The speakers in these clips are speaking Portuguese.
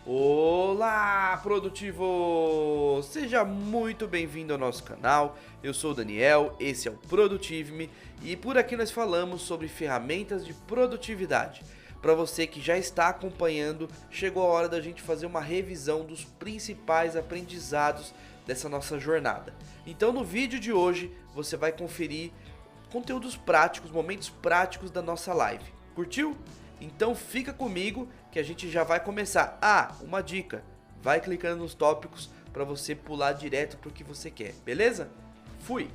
Olá, produtivo! Seja muito bem-vindo ao nosso canal. Eu sou o Daniel, esse é o Produtive-me e por aqui nós falamos sobre ferramentas de produtividade. Para você que já está acompanhando, chegou a hora da gente fazer uma revisão dos principais aprendizados dessa nossa jornada. Então, no vídeo de hoje, você vai conferir conteúdos práticos, momentos práticos da nossa live. Curtiu? Então fica comigo que a gente já vai começar. Ah, uma dica, vai clicando nos tópicos para você pular direto para o que você quer, beleza? Fui!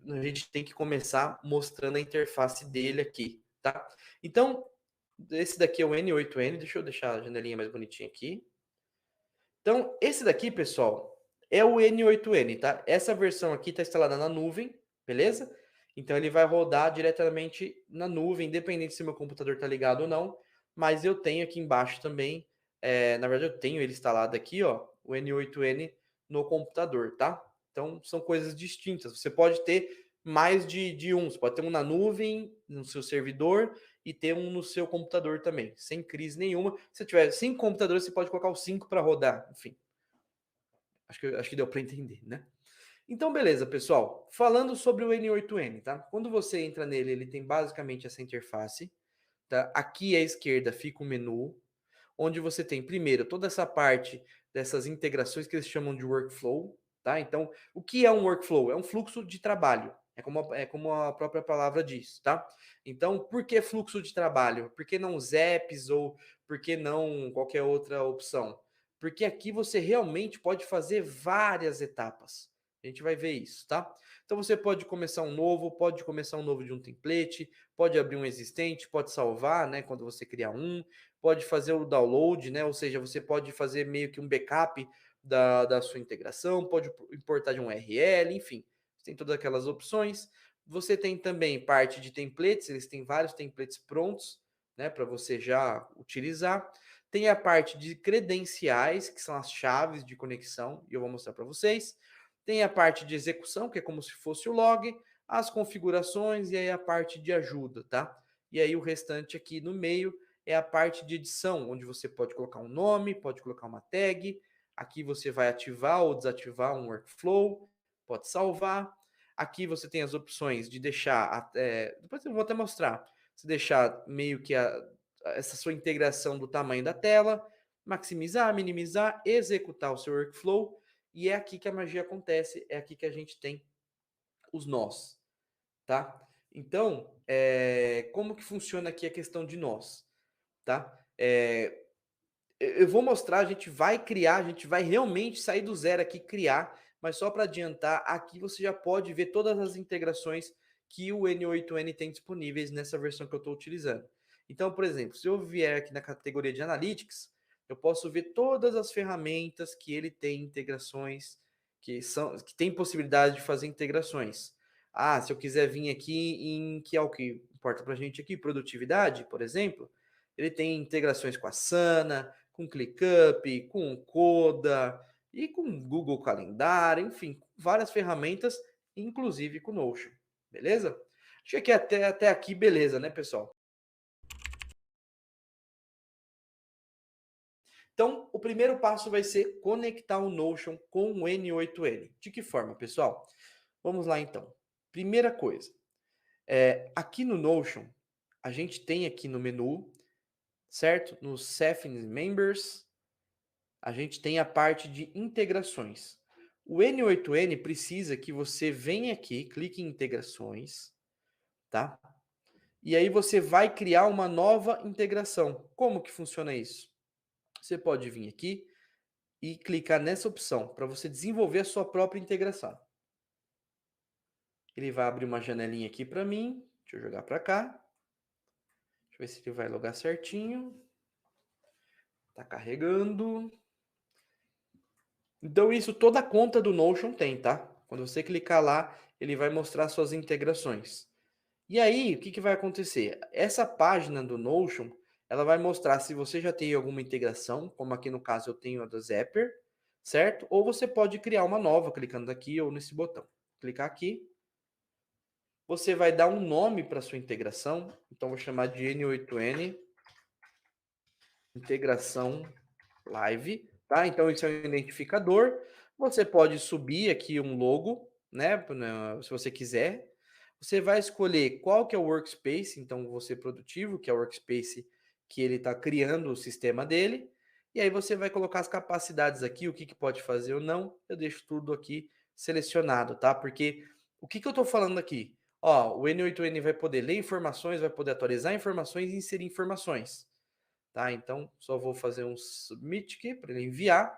A gente tem que começar mostrando a interface dele aqui, tá? Então, esse daqui é o N8N, deixa eu deixar a janelinha mais bonitinha aqui. Então, esse daqui, pessoal, é o N8N, tá? Essa versão aqui está instalada na nuvem, beleza? Então, ele vai rodar diretamente na nuvem, independente se meu computador está ligado ou não. Mas eu tenho aqui embaixo também, na verdade, eu tenho ele instalado aqui, ó, o N8N no computador, tá? Então, são coisas distintas. Você pode ter mais de um. Você pode ter um na nuvem, no seu servidor, e ter um no seu computador também, sem crise nenhuma. Se tiver 5 computadores, você pode colocar os 5 para rodar. Enfim, acho que deu para entender, né? Então, beleza, pessoal. Falando sobre o N8N, tá? Quando você entra nele, ele tem basicamente essa interface, tá? Aqui à esquerda fica o menu, onde você tem primeiro toda essa parte dessas integrações que eles chamam de workflow, tá? Então, o que é um workflow? É um fluxo de trabalho. É como a própria palavra diz, tá? Então, por que fluxo de trabalho? Por que não ZEPs ou por que não qualquer outra opção? Porque aqui você realmente pode fazer várias etapas. A gente vai ver isso, tá? Então você pode começar um novo de um template, pode abrir um existente, pode salvar, né, quando você criar um, pode fazer o download, né? Ou seja, você pode fazer meio que um backup da sua integração, pode importar de um URL, enfim, você tem todas aquelas opções. Você tem também parte de templates, eles têm vários templates prontos, né, para você já utilizar. Tem a parte de credenciais, que são as chaves de conexão, e eu vou mostrar para vocês. Tem a parte de execução, que é como se fosse o log, as configurações e aí a parte de ajuda, tá? E aí o restante aqui no meio é a parte de edição, onde você pode colocar um nome, pode colocar uma tag. Aqui você vai ativar ou desativar um workflow, pode salvar. Aqui você tem as opções de deixar, depois eu vou até mostrar, se deixar meio que essa sua integração do tamanho da tela, maximizar, minimizar, executar o seu workflow, e é aqui que a magia acontece, é aqui que a gente tem os nós, tá? Então, como que funciona aqui a questão de nós, tá? Eu vou mostrar, a gente vai criar, a gente vai realmente sair do zero aqui, criar, mas só para adiantar, aqui você já pode ver todas as integrações que o N8N tem disponíveis nessa versão que eu estou utilizando. Então, por exemplo, se eu vier aqui na categoria de Analytics, eu posso ver todas as ferramentas que ele tem integrações, que tem possibilidade de fazer integrações. Ah, se eu quiser vir aqui que é o que importa para a gente aqui, produtividade, por exemplo, ele tem integrações com a Asana, com ClickUp, com Coda e com Google Calendário, enfim, várias ferramentas, inclusive com Notion, beleza? Acho que até aqui beleza, né, pessoal? Então, o primeiro passo vai ser conectar o Notion com o N8N. De que forma, pessoal? Vamos lá, então. Primeira coisa, aqui no Notion, a gente tem aqui no menu, certo? No Settings Members, a gente tem a parte de integrações. O N8N precisa que você venha aqui, clique em integrações, tá? E aí você vai criar uma nova integração. Como que funciona isso? Você pode vir aqui e clicar nessa opção para você desenvolver a sua própria integração. Ele vai abrir uma janelinha aqui para mim. Deixa eu jogar para cá. Deixa eu ver se ele vai logar certinho. Tá carregando. Então isso toda a conta do Notion tem, tá? Quando você clicar lá, ele vai mostrar suas integrações. E aí, o que vai acontecer? Essa página do Notion, ela vai mostrar se você já tem alguma integração, como aqui no caso eu tenho a da Zapier, certo? Ou você pode criar uma nova clicando aqui ou nesse botão. Clicar aqui. Você vai dar um nome para sua integração. Então, vou chamar de N8N integração live, tá? Então, isso é um identificador. Você pode subir aqui um logo, né? Se você quiser. Você vai escolher qual que é o workspace, então você produtivo, que é o workspace que ele está criando o sistema dele. E aí você vai colocar as capacidades aqui, o que, que pode fazer ou não. Eu deixo tudo aqui selecionado, tá? Porque o que, que eu estou falando aqui? Ó, o N8N vai poder ler informações, vai poder atualizar informações e inserir informações. Tá? Então, só vou fazer um submit aqui para ele enviar.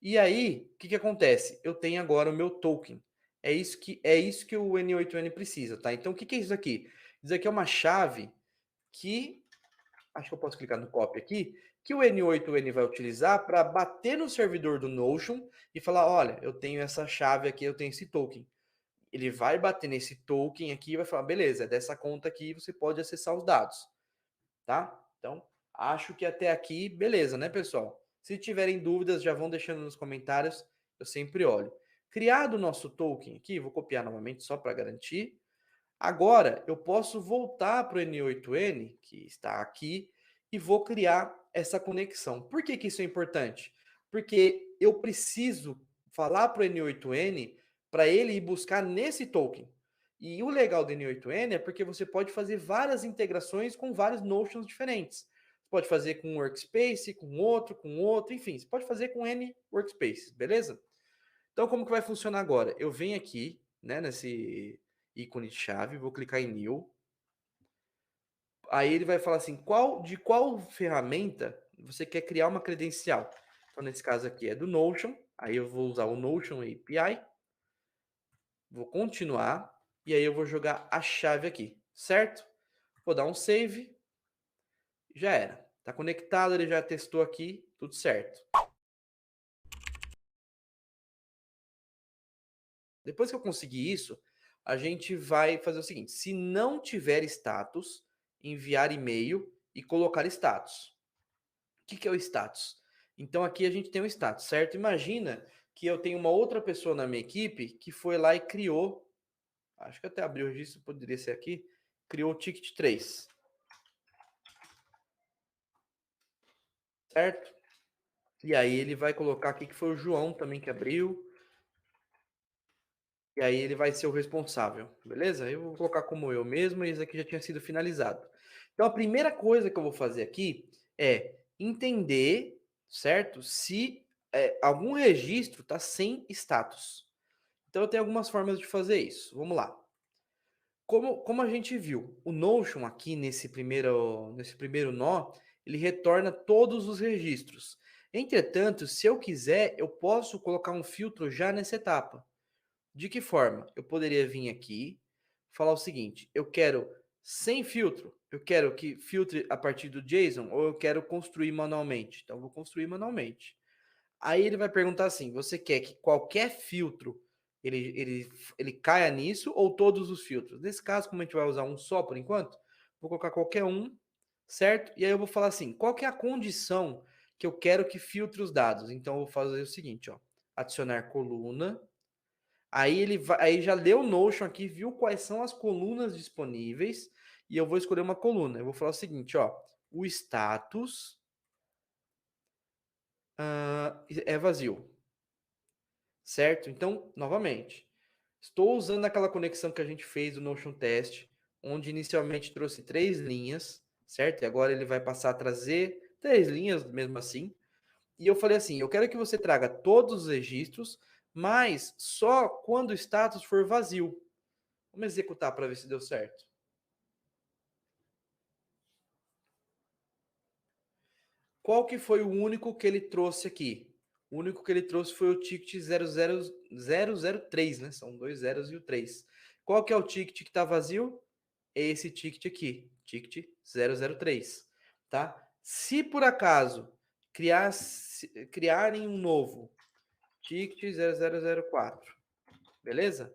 E aí, o que, que acontece? Eu tenho agora o meu token. É isso que o N8N precisa, tá? Então, o que, que é isso aqui? Isso aqui é uma chave que, acho que eu posso clicar no copy aqui, que o N8N vai utilizar para bater no servidor do Notion e falar, olha, eu tenho essa chave aqui, eu tenho esse token. Ele vai bater nesse token aqui e vai falar, beleza, é dessa conta aqui você pode acessar os dados, tá? Então, acho que até aqui, beleza, né, pessoal? Se tiverem dúvidas, já vão deixando nos comentários, eu sempre olho. Criado o nosso token aqui, vou copiar novamente só para garantir. Agora, eu posso voltar para o N8N, que está aqui, e vou criar essa conexão. Por que, que isso é importante? Porque eu preciso falar para o N8N para ele ir buscar nesse token. E o legal do N8N é porque você pode fazer várias integrações com vários Notions diferentes. Você pode fazer com um workspace, com outro, enfim, você pode fazer com N workspaces, beleza? Então, como que vai funcionar agora? Eu venho aqui, né, nesse ícone de chave, vou clicar em New. Aí ele vai falar assim, de qual ferramenta você quer criar uma credencial? Então, nesse caso aqui é do Notion. Aí eu vou usar o Notion API. Vou continuar. E aí eu vou jogar a chave aqui, certo? Vou dar um save. Já era. Tá conectado, ele já testou aqui, tudo certo. Depois que eu conseguir isso, a gente vai fazer o seguinte: se não tiver status, enviar e-mail e colocar status. O que, que é o status? Então aqui a gente tem um status, certo? Imagina que eu tenho uma outra pessoa na minha equipe que foi lá e criou, acho que até abriu o registro, poderia ser aqui, criou o ticket 3, certo? E aí ele vai colocar aqui que foi o João também que abriu, e aí ele vai ser o responsável, beleza? Eu vou colocar como eu mesmo, e isso aqui já tinha sido finalizado. Então a primeira coisa que eu vou fazer aqui é entender, certo? Se algum registro está sem status. Então eu tenho algumas formas de fazer isso. Vamos lá. Como a gente viu, o Notion aqui nesse primeiro nó, ele retorna todos os registros. Entretanto, se eu quiser, eu posso colocar um filtro já nessa etapa. De que forma? Eu poderia vir aqui, falar o seguinte: eu quero sem filtro, eu quero que filtre a partir do JSON ou eu quero construir manualmente. Então, eu vou construir manualmente. Aí ele vai perguntar assim: você quer que qualquer filtro ele caia nisso ou todos os filtros? Nesse caso, como a gente vai usar um só por enquanto, vou colocar qualquer um, certo? E aí eu vou falar assim: qual que é a condição que eu quero que filtre os dados? Então eu vou fazer o seguinte, ó: adicionar coluna. Aí aí já leu o Notion aqui, viu quais são as colunas disponíveis e eu vou escolher uma coluna. Eu vou falar o seguinte, ó: o status é vazio. Certo? Então, novamente, estou usando aquela conexão que a gente fez do Notion Test, onde inicialmente trouxe 3 linhas, certo? E agora ele vai passar a trazer 3 linhas mesmo assim. E eu falei assim: eu quero que você traga todos os registros, mas só quando o status for vazio. Vamos executar para ver se deu certo. Qual que foi o único que ele trouxe aqui? O único que ele trouxe foi o ticket 00003, né? São 2 zeros e o 3. Qual que é o ticket que está vazio? É esse ticket aqui, ticket 003, tá? Se por acaso criarem um novo ticket 0004, beleza?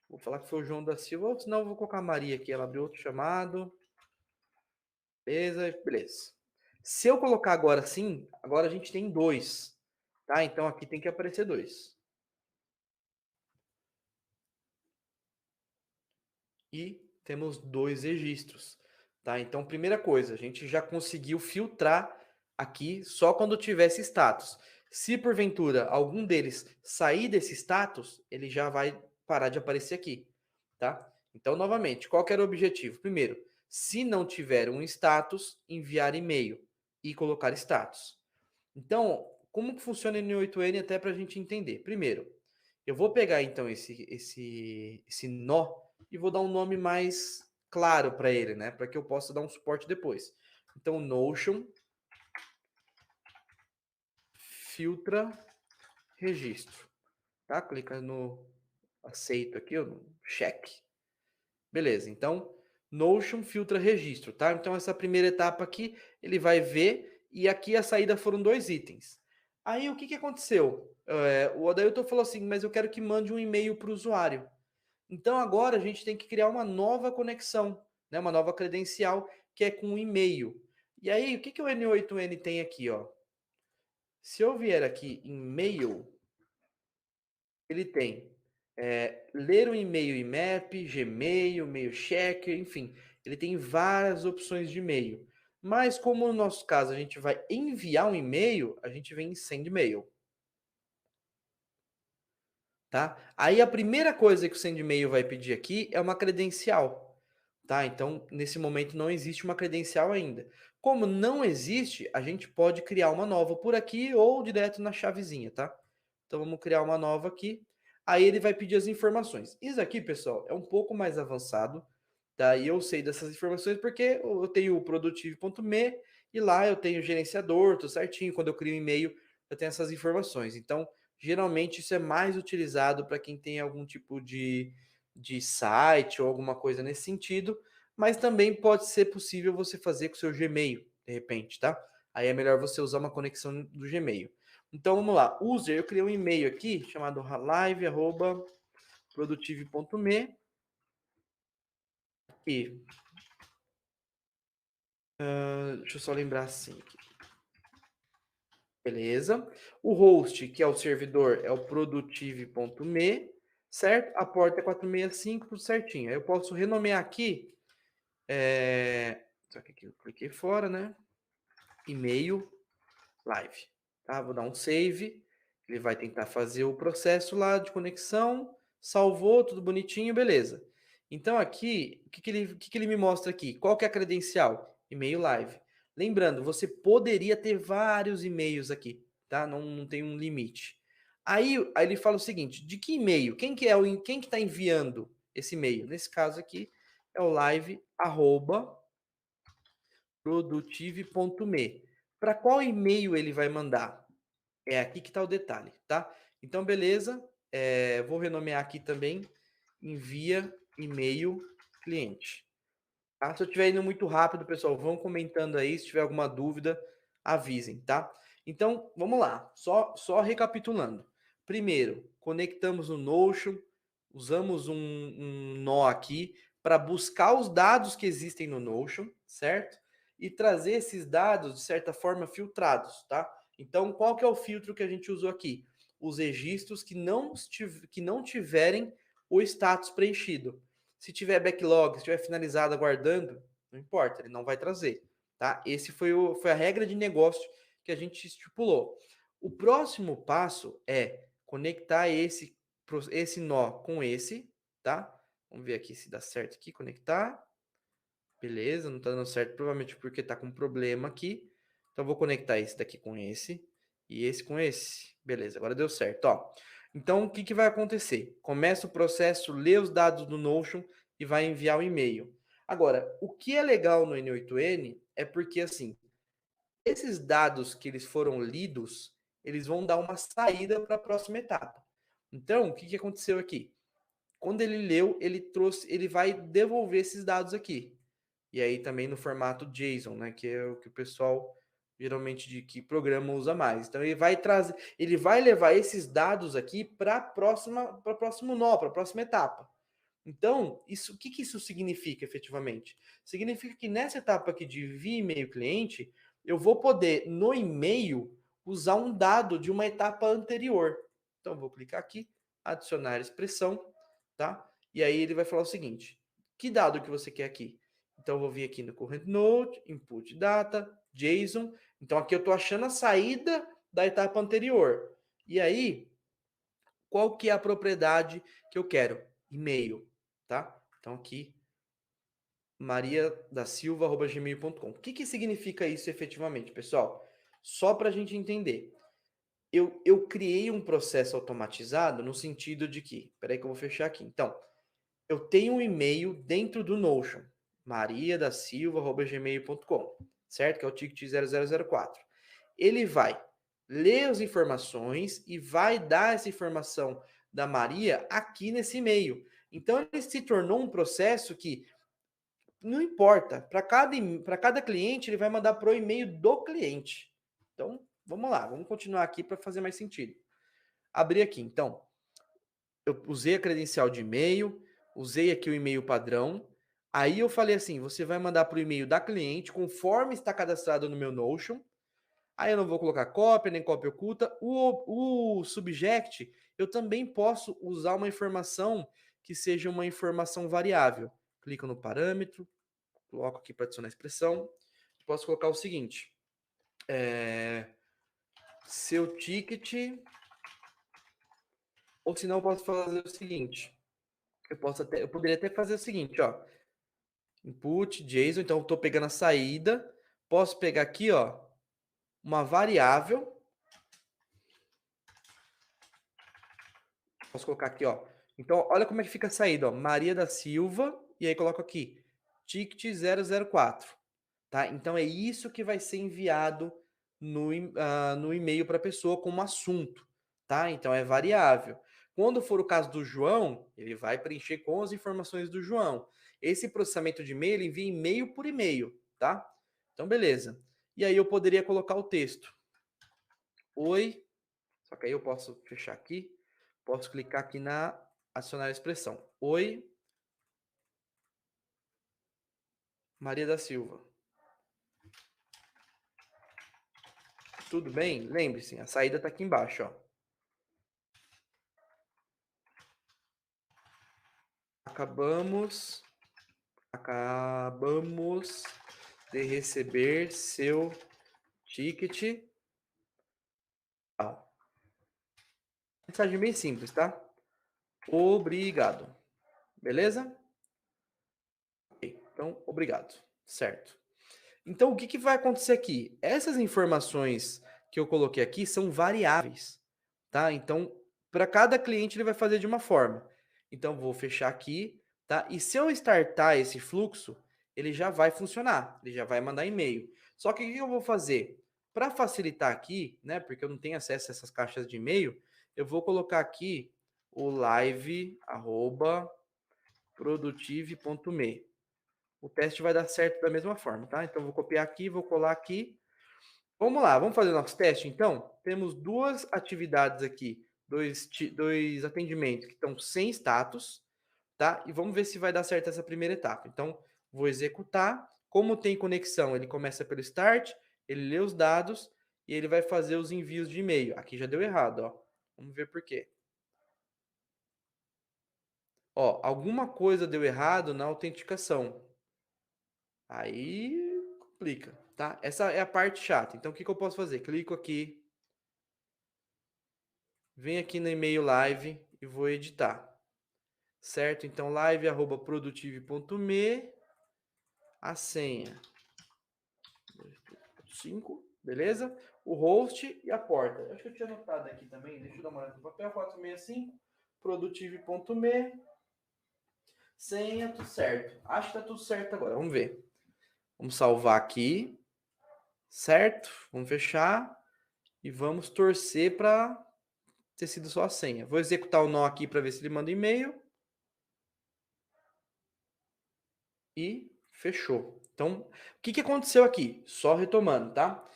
Vou falar que foi o João da Silva, ou senão eu vou colocar a Maria aqui, ela abriu outro chamado. Beleza, beleza. Se eu colocar agora sim, agora a gente tem 2, tá? Então aqui tem que aparecer 2. e temos 2 registros, tá? Então, primeira coisa, a gente já conseguiu filtrar aqui só quando tivesse status. Se porventura algum deles sair desse status, ele já vai parar de aparecer aqui, tá? Então, novamente, qual que era o objetivo? Primeiro, se não tiver um status, enviar e-mail e colocar status. Então, como que funciona o N8N até para a gente entender? Primeiro, eu vou pegar então esse nó e vou dar um nome mais claro para ele, né? Para que eu possa dar um suporte depois. Então, Notion filtra registro, tá? Clica no aceito aqui, no check. Beleza, então Notion filtra registro, tá? Então essa primeira etapa aqui, ele vai ver e aqui a saída foram 2 itens. Aí o que que aconteceu? O Adailton falou assim, mas eu quero que mande um e-mail para o usuário. Então agora a gente tem que criar uma nova conexão, né? Uma nova credencial que é com um e-mail. E aí o que que o N8N tem aqui, ó? Se eu vier aqui em mail, ele tem ler um e-mail IMAP, Gmail, Mailchecker, enfim, ele tem várias opções de e-mail. Mas como no nosso caso a gente vai enviar um e-mail, a gente vem em send mail, tá? Aí a primeira coisa que o send mail vai pedir aqui é uma credencial, tá? Então, nesse momento não existe uma credencial ainda. Como não existe, a gente pode criar uma nova por aqui ou direto na chavezinha, tá? Então vamos criar uma nova aqui. Aí ele vai pedir as informações. Isso aqui, pessoal, é um pouco mais avançado, tá? E eu sei dessas informações porque eu tenho o produtive.me e lá eu tenho o gerenciador, tudo certinho. Quando eu crio um e-mail, eu tenho essas informações. Então, geralmente isso é mais utilizado para quem tem algum tipo de site ou alguma coisa nesse sentido, mas também pode ser possível você fazer com o seu Gmail, de repente, tá? Aí é melhor você usar uma conexão do Gmail. Então vamos lá, user, eu criei um e-mail aqui chamado live@produtive.me e deixa eu só lembrar assim, beleza? O host, que é o servidor, é o produtive.me, certo? A porta é 465, tudo certinho. Aí eu posso renomear aqui, só que aqui eu cliquei fora, né? E-mail live, tá? Vou dar um save, ele vai tentar fazer o processo lá de conexão, salvou, tudo bonitinho, beleza. Então aqui, o que que ele me mostra aqui? Qual que é a credencial? E-mail live. Lembrando, você poderia ter vários e-mails aqui, tá? Não tem um limite. Aí ele fala o seguinte, de que e-mail? Quem que está enviando esse e-mail? Nesse caso aqui, é o live@produtive.me. Para qual e-mail ele vai mandar? É aqui que está o detalhe, tá? Então, beleza. Vou renomear aqui também. Envia e-mail cliente. Tá? Se eu estiver indo muito rápido, pessoal, vão comentando aí. Se tiver alguma dúvida, avisem, tá? Então, vamos lá. Só recapitulando. Primeiro, conectamos o Notion, usamos um nó aqui para buscar os dados que existem no Notion, certo? E trazer esses dados, de certa forma, filtrados, tá? Então, qual que é o filtro que a gente usou aqui? Os registros que não tiverem o status preenchido. Se tiver backlog, se tiver finalizado aguardando, não importa, ele não vai trazer, tá? Esse foi a regra de negócio que a gente estipulou. O próximo passo é conectar esse nó com esse, tá? Vamos ver aqui se dá certo aqui, conectar. Beleza, não tá dando certo, provavelmente porque tá com problema aqui. Então, vou conectar esse daqui com esse e esse com esse. Beleza, agora deu certo, ó. Então, o que que vai acontecer? Começa o processo, lê os dados do Notion e vai enviar o e-mail. Agora, o que é legal no N8N é porque, assim, esses dados que eles foram lidos, eles vão dar uma saída para a próxima etapa. Então, o que que aconteceu aqui? Quando ele leu, ele vai devolver esses dados aqui. E aí também no formato JSON, né, que é o que o pessoal geralmente de que programa usa mais. Então ele vai levar esses dados aqui para o próximo nó, para a próxima etapa. Então, o que que isso significa efetivamente? Significa que nessa etapa aqui de envio e-mail cliente, eu vou poder no e-mail usar um dado de uma etapa anterior. Então, vou clicar aqui, adicionar expressão, tá? E aí ele vai falar o seguinte: Que dado que você quer aqui? Então, eu vou vir aqui no Current Node, Input Data, JSON. Então, aqui eu estou achando a saída da etapa anterior. E aí, qual que é a propriedade que eu quero? E-mail, tá? Então, aqui, mariadasilva@gmail.com. O que significa isso efetivamente, pessoal? Só para a gente entender. Eu criei um processo automatizado no sentido de que... Peraí que eu vou fechar aqui. Então, eu tenho um e-mail dentro do Notion, mariadasilva@gmail.com, certo? Que é o ticket 0004. Ele vai ler as informações e vai dar essa informação da Maria aqui nesse e-mail. Então, ele se tornou um processo que não importa, para cada cliente, ele vai mandar para o e-mail do cliente. Então, vamos lá, vamos continuar aqui para fazer mais sentido. Abri aqui, então, eu usei a credencial de e-mail, usei aqui o e-mail padrão, aí eu falei assim, você vai mandar para o e-mail da cliente, conforme está cadastrado no meu Notion, aí eu não vou colocar cópia, nem cópia oculta, o subject, eu também posso usar uma informação que seja uma informação variável. Clico no parâmetro, coloco aqui para adicionar a expressão, posso colocar o seguinte, seu ticket, ou senão eu posso fazer o seguinte, eu poderia até fazer o seguinte, ó, input, JSON, então eu estou pegando a saída, posso pegar aqui, ó, uma variável, posso colocar aqui, ó, então olha como é que fica a saída, ó, Maria da Silva, e aí coloco aqui, ticket 004, tá? Então é isso que vai ser enviado no e-mail para a pessoa como assunto, tá? Então é variável. Quando for o caso do João, ele vai preencher com as informações do João. Esse processamento de e-mail, ele envia e-mail por e-mail, tá? Então, beleza. E aí eu poderia colocar o texto. Oi, só que aí eu posso fechar aqui, posso clicar aqui na adicionar a expressão. Oi, Maria da Silva. Tudo bem? Lembre-se, a saída está aqui embaixo, ó. Acabamos de receber seu ticket. Mensagem bem simples, tá? Obrigado. Beleza? Então, obrigado. Certo. Então, o que vai acontecer aqui? Essas informações que eu coloquei aqui são variáveis, tá? Então, para cada cliente ele vai fazer de uma forma. Então, vou fechar aqui, tá? E se eu startar esse fluxo, ele já vai funcionar, ele já vai mandar e-mail. Só que o que eu vou fazer? Para facilitar aqui, né? Porque eu não tenho acesso a essas caixas de e-mail, eu vou colocar aqui o live@produtive.me. O teste vai dar certo da mesma forma, tá? Então, vou copiar aqui, vou colar aqui. Vamos lá, vamos fazer o nosso teste, então? Temos duas atividades aqui, dois atendimentos que estão sem status, tá? E vamos ver se vai dar certo essa primeira etapa. Então, vou executar. Como tem conexão, ele começa pelo start, ele lê os dados e ele vai fazer os envios de e-mail. Aqui já deu errado, ó. Vamos ver por quê. Ó, alguma coisa deu errado na autenticação. Aí complica, tá? Essa é a parte chata. Então, o que eu posso fazer? Clico aqui, venho aqui no e-mail live e vou editar. Certo? Então, live@produtive.me, a senha 5, beleza? O host e a porta. Acho que eu tinha anotado aqui também, deixa eu dar uma olhada no papel, 465, produtive.me, senha, tudo certo. Acho que tá tudo certo agora, vamos ver. Vamos salvar aqui, certo? Vamos fechar e vamos torcer para ter sido só a senha. Vou executar o nó aqui para ver se ele manda e-mail. E fechou. Então, o que aconteceu aqui? Só retomando, tá?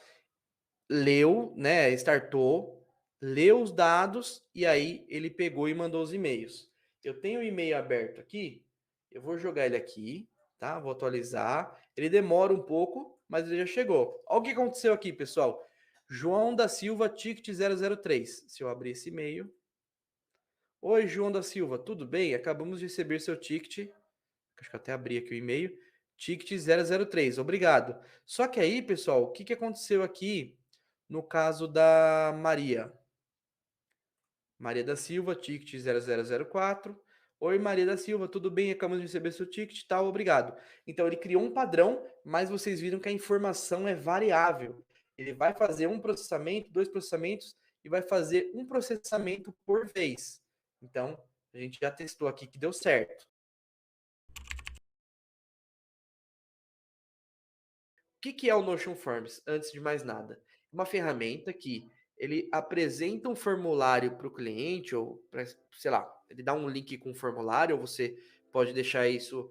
Leu, né? Startou, leu os dados e aí ele pegou e mandou os e-mails. Eu tenho o e-mail aberto aqui, eu vou jogar ele aqui, tá? Vou atualizar. Ele demora um pouco, mas ele já chegou. Olha o que aconteceu aqui, pessoal. João da Silva, ticket 003. Se eu abrir esse e-mail. Oi, João da Silva, tudo bem? Acabamos de receber seu ticket Acho que eu até abri aqui o e-mail. Ticket 003, obrigado. Só que aí, pessoal, o que, que aconteceu aqui no caso da Maria? Maria da Silva, ticket 0004. Oi, Maria da Silva, tudo bem? Acabamos de receber seu ticket, tal, obrigado. Então, ele criou um padrão, mas vocês viram que a informação é variável. Ele vai fazer um processamento, dois processamentos, e vai fazer um processamento por vez. Então, a gente já testou aqui que deu certo. O que é o Notion Forms, antes de mais nada? Uma ferramenta que ele apresenta um formulário para o cliente, ou, sei lá, ele dá um link com um formulário, ou você pode deixar isso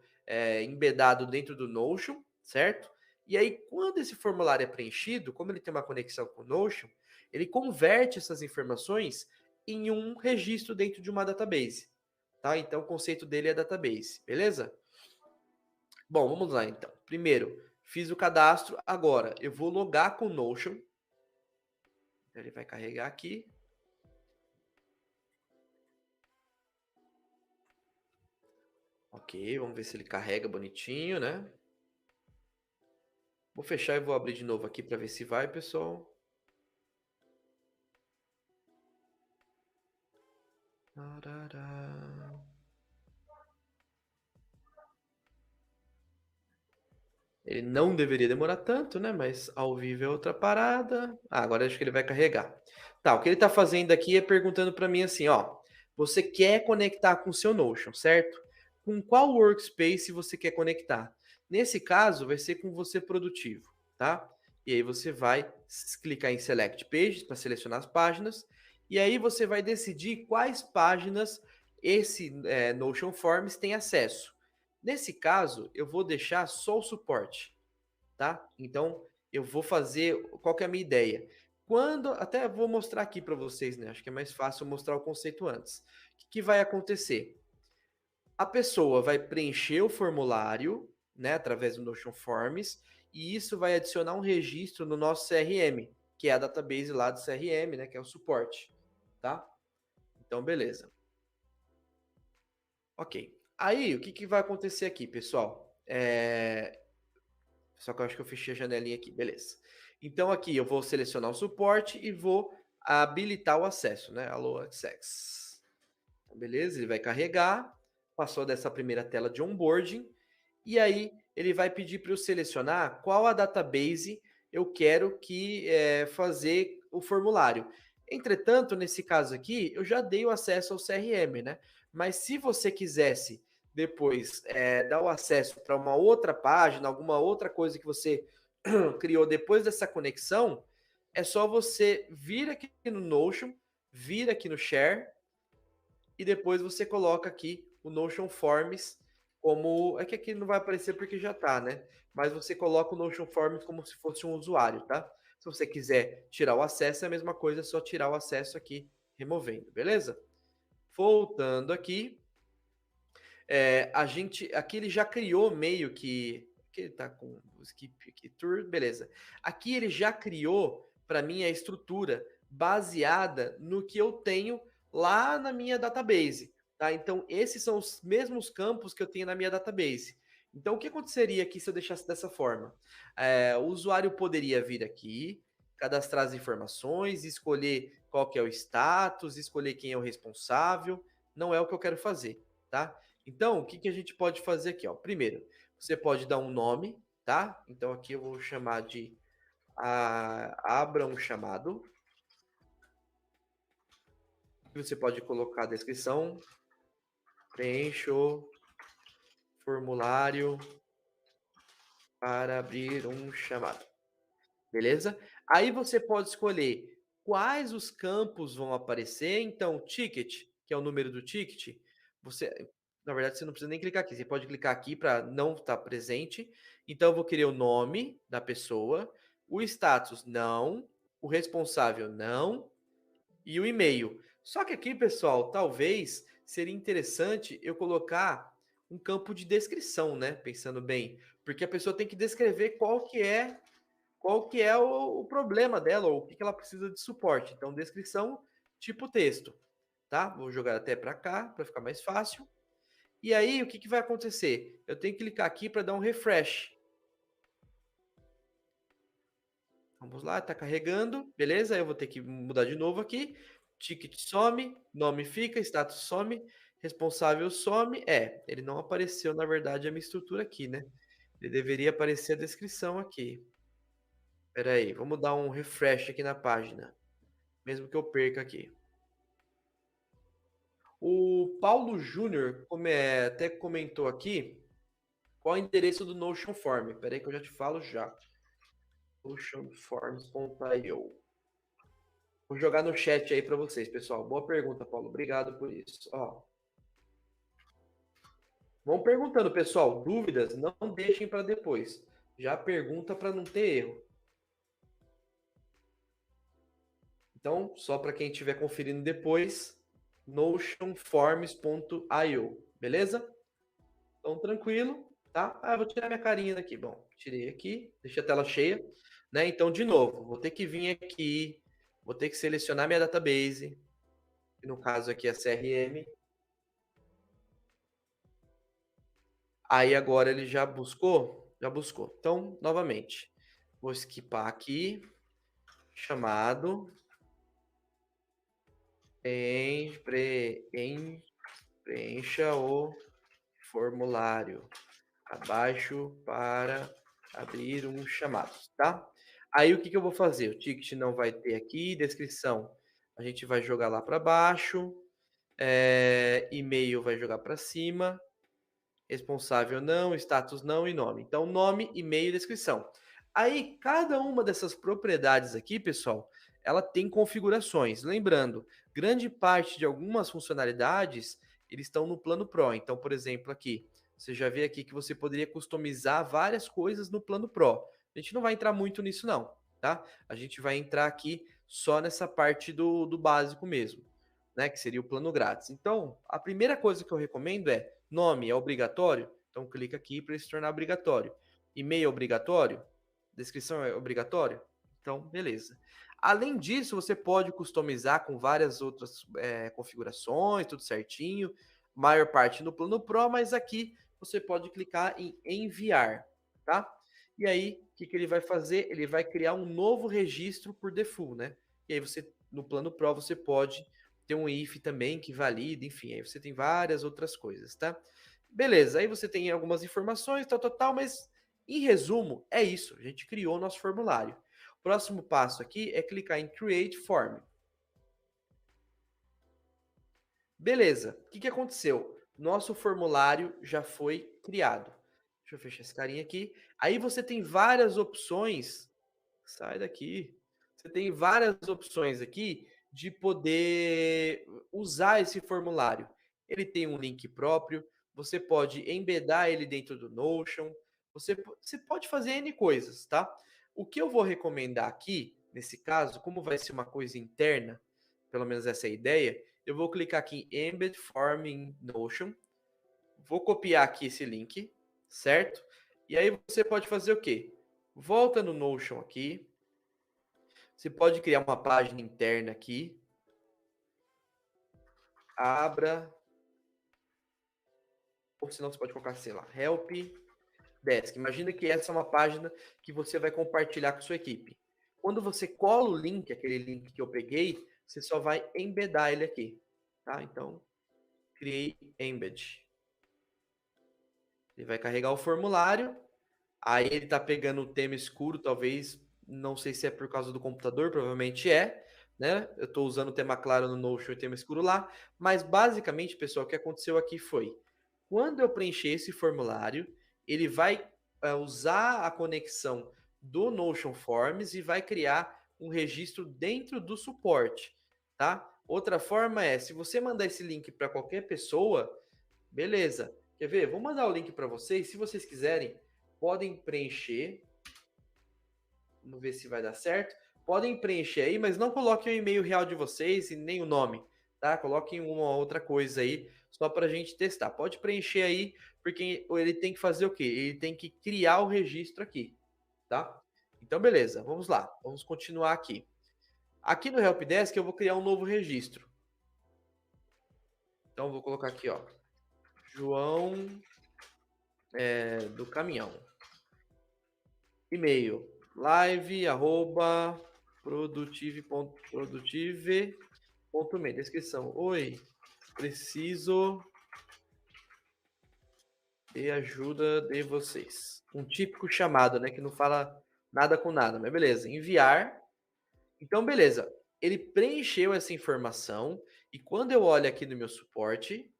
embedado dentro do Notion, certo? E aí, quando esse formulário é preenchido, como ele tem uma conexão com o Notion, ele converte essas informações em um registro dentro de uma database. Tá? Então, o conceito dele é database, beleza? Bom, vamos lá então. Primeiro, fiz o cadastro. Agora, eu vou logar com o Notion. Ele vai carregar aqui. Ok, vamos ver se ele carrega bonitinho, né? Vou fechar e vou abrir de novo aqui para ver se vai, pessoal. Tarará. Ele não deveria demorar tanto, né? Mas ao vivo é outra parada. Ah, agora acho que ele vai carregar. Tá, o que ele está fazendo aqui é perguntando para mim assim, ó. Você quer conectar com o seu Notion, certo? Com qual workspace você quer conectar? Nesse caso, vai ser com você produtivo, tá? E aí você vai clicar em Select Pages para selecionar as páginas. E aí você vai decidir quais páginas esse Notion Forms tem acesso. Nesse caso, eu vou deixar só o suporte, tá? Então, eu vou fazer. Qual que é a minha ideia? Quando. Até vou mostrar aqui para vocês, né? Acho que é mais fácil mostrar o conceito antes. O que vai acontecer? A pessoa vai preencher o formulário, né? Através do Notion Forms, e isso vai adicionar um registro no nosso CRM, que é a database lá do CRM, né? Que é o suporte, tá? Então, beleza. Ok. Aí, o que vai acontecer aqui, pessoal? Só que eu acho que eu fechei a janelinha aqui, beleza. Então aqui eu vou selecionar o suporte e vou habilitar o acesso, né? Allow Access. Então, beleza, ele vai carregar, passou dessa primeira tela de onboarding, e aí ele vai pedir para eu selecionar qual a database eu quero que fazer o formulário. Entretanto, nesse caso aqui, eu já dei o acesso ao CRM, né? Mas se você quisesse depois dar o acesso para uma outra página, alguma outra coisa que você criou depois dessa conexão, é só você vir aqui no Notion, vir aqui no Share, e depois você coloca aqui o Notion Forms como. É que aqui não vai aparecer porque já tá, né? Mas você coloca o Notion Forms como se fosse um usuário, tá? Se você quiser tirar o acesso, é a mesma coisa, é só tirar o acesso aqui, removendo, beleza? Voltando aqui, a gente. Aqui ele já criou meio que. Aqui ele tá com o skip aqui, tour, beleza. Aqui ele já criou para mim a estrutura baseada no que eu tenho lá na minha database, tá? Então esses são os mesmos campos que eu tenho na minha database. Então o que aconteceria aqui se eu deixasse dessa forma? O usuário poderia vir aqui, cadastrar as informações, escolher qual que é o status, escolher quem é o responsável. Não é o que eu quero fazer, tá? Então, o que, que a gente pode fazer aqui? Ó? Primeiro, você pode dar um nome, tá? Então aqui eu vou chamar de abra um chamado. Você pode colocar a descrição, preencha o formulário para abrir um chamado. Beleza? Aí você pode escolher quais os campos vão aparecer. Então, ticket, que é o número do ticket, você, na verdade, você não precisa nem clicar aqui. Você pode clicar aqui para não estar presente. Então, eu vou querer o nome da pessoa, o status não, o responsável não e o e-mail. Só que aqui, pessoal, talvez seria interessante eu colocar um campo de descrição, né? Pensando bem, porque a pessoa tem que descrever qual que é o problema dela, ou o que ela precisa de suporte. Então, descrição tipo texto, tá? Vou jogar até para cá, para ficar mais fácil. E aí, o que, que vai acontecer? Eu tenho que clicar aqui para dar um refresh. Vamos lá, está carregando, beleza? Eu vou ter que mudar de novo aqui. Ticket some, nome fica, status some, responsável some. Ele não apareceu, na verdade, a minha estrutura aqui, né? Ele deveria aparecer a descrição aqui. Espera aí, vamos dar um refresh aqui na página, mesmo que eu perca aqui. O Paulo Júnior até comentou aqui qual é o endereço do Notion Form. Espera aí que eu já te falo já. Notionforms.io. Vou jogar no chat aí para vocês, pessoal. Boa pergunta, Paulo. Obrigado por isso. Ó. Vão perguntando, pessoal. Dúvidas, não deixem para depois. Já pergunta para não ter erro. Então, só para quem estiver conferindo depois, notionforms.io, beleza? Então, tranquilo, tá? Eu vou tirar minha carinha daqui. Bom, tirei aqui, deixei a tela cheia, né? Então, de novo, vou ter que vir aqui, vou ter que selecionar minha database, que no caso aqui é CRM. Aí agora ele já buscou? Já buscou. Então, novamente, vou skipar aqui, chamado, preencha o formulário abaixo para abrir um chamado, tá? Aí o que, que eu vou fazer? O ticket não vai ter aqui, descrição a gente vai jogar lá para baixo, e-mail vai jogar para cima, responsável não, status não e nome. Então, nome, e-mail e descrição. Aí, cada uma dessas propriedades aqui, pessoal, ela tem configurações. Lembrando, grande parte de algumas funcionalidades, eles estão no plano Pro. Então, por exemplo, aqui, você já vê aqui que você poderia customizar várias coisas no plano Pro. A gente não vai entrar muito nisso não, tá? A gente vai entrar aqui só nessa parte do básico mesmo, né? Que seria o plano grátis. Então, a primeira coisa que eu recomendo é nome é obrigatório, então clica aqui para ele se tornar obrigatório. E-mail é obrigatório, descrição é obrigatório, então beleza. Além disso, você pode customizar com várias outras configurações, tudo certinho. Maior parte no plano Pro, mas aqui você pode clicar em enviar, tá? E aí, o que, que ele vai fazer? Ele vai criar um novo registro por default, né? E aí você, no plano Pro, você pode ter um if também que valida, enfim, aí você tem várias outras coisas, tá? Beleza, aí você tem algumas informações, tal, mas em resumo, é isso. A gente criou o nosso formulário. O próximo passo aqui é clicar em Create Form. Beleza, o que, que aconteceu? Nosso formulário já foi criado. Deixa eu fechar esse carinha aqui. Aí você tem várias opções. Sai daqui. Você tem várias opções aqui de poder usar esse formulário. Ele tem um link próprio, você pode embedar ele dentro do Notion, você pode fazer N coisas, tá? O que eu vou recomendar aqui, nesse caso, como vai ser uma coisa interna, pelo menos essa é a ideia, eu vou clicar aqui em Embed Form in Notion, vou copiar aqui esse link, certo? E aí você pode fazer o quê? Volta no Notion aqui, você pode criar uma página interna aqui, abra, ou senão você pode colocar, sei lá, Help Desk. Imagina que essa é uma página que você vai compartilhar com a sua equipe. Quando você cola o link, aquele link que eu peguei, você só vai embedar ele aqui, tá? Então, criei embed. Ele vai carregar o formulário, aí ele tá pegando o tema escuro, talvez, não sei se é por causa do computador, provavelmente é, né? Eu estou usando o tema claro no Notion e o tema escuro lá, mas basicamente, pessoal, o que aconteceu aqui foi, quando eu preencher esse formulário, ele vai usar a conexão do Notion Forms e vai criar um registro dentro do suporte, tá? Outra forma é, se você mandar esse link para qualquer pessoa, beleza. Quer ver? Vou mandar o link para vocês, se vocês quiserem, podem preencher. Vamos ver se vai dar certo. Podem preencher aí, mas não coloquem o e-mail real de vocês e nem o nome, tá? Coloquem uma outra coisa aí, só para a gente testar. Pode preencher aí, porque ele tem que fazer o quê? Ele tem que criar o registro aqui, tá? Então, beleza, vamos lá. Vamos continuar aqui. Aqui no Helpdesk eu vou criar um novo registro. Então, vou colocar aqui, ó. João do caminhão. E-mail live@produtive.me. Descrição: oi, preciso de ajuda de vocês. Um típico chamado, né, que não fala nada com nada, mas beleza. Enviar. Então, beleza. Ele preencheu essa informação e quando eu olho aqui no meu suporte,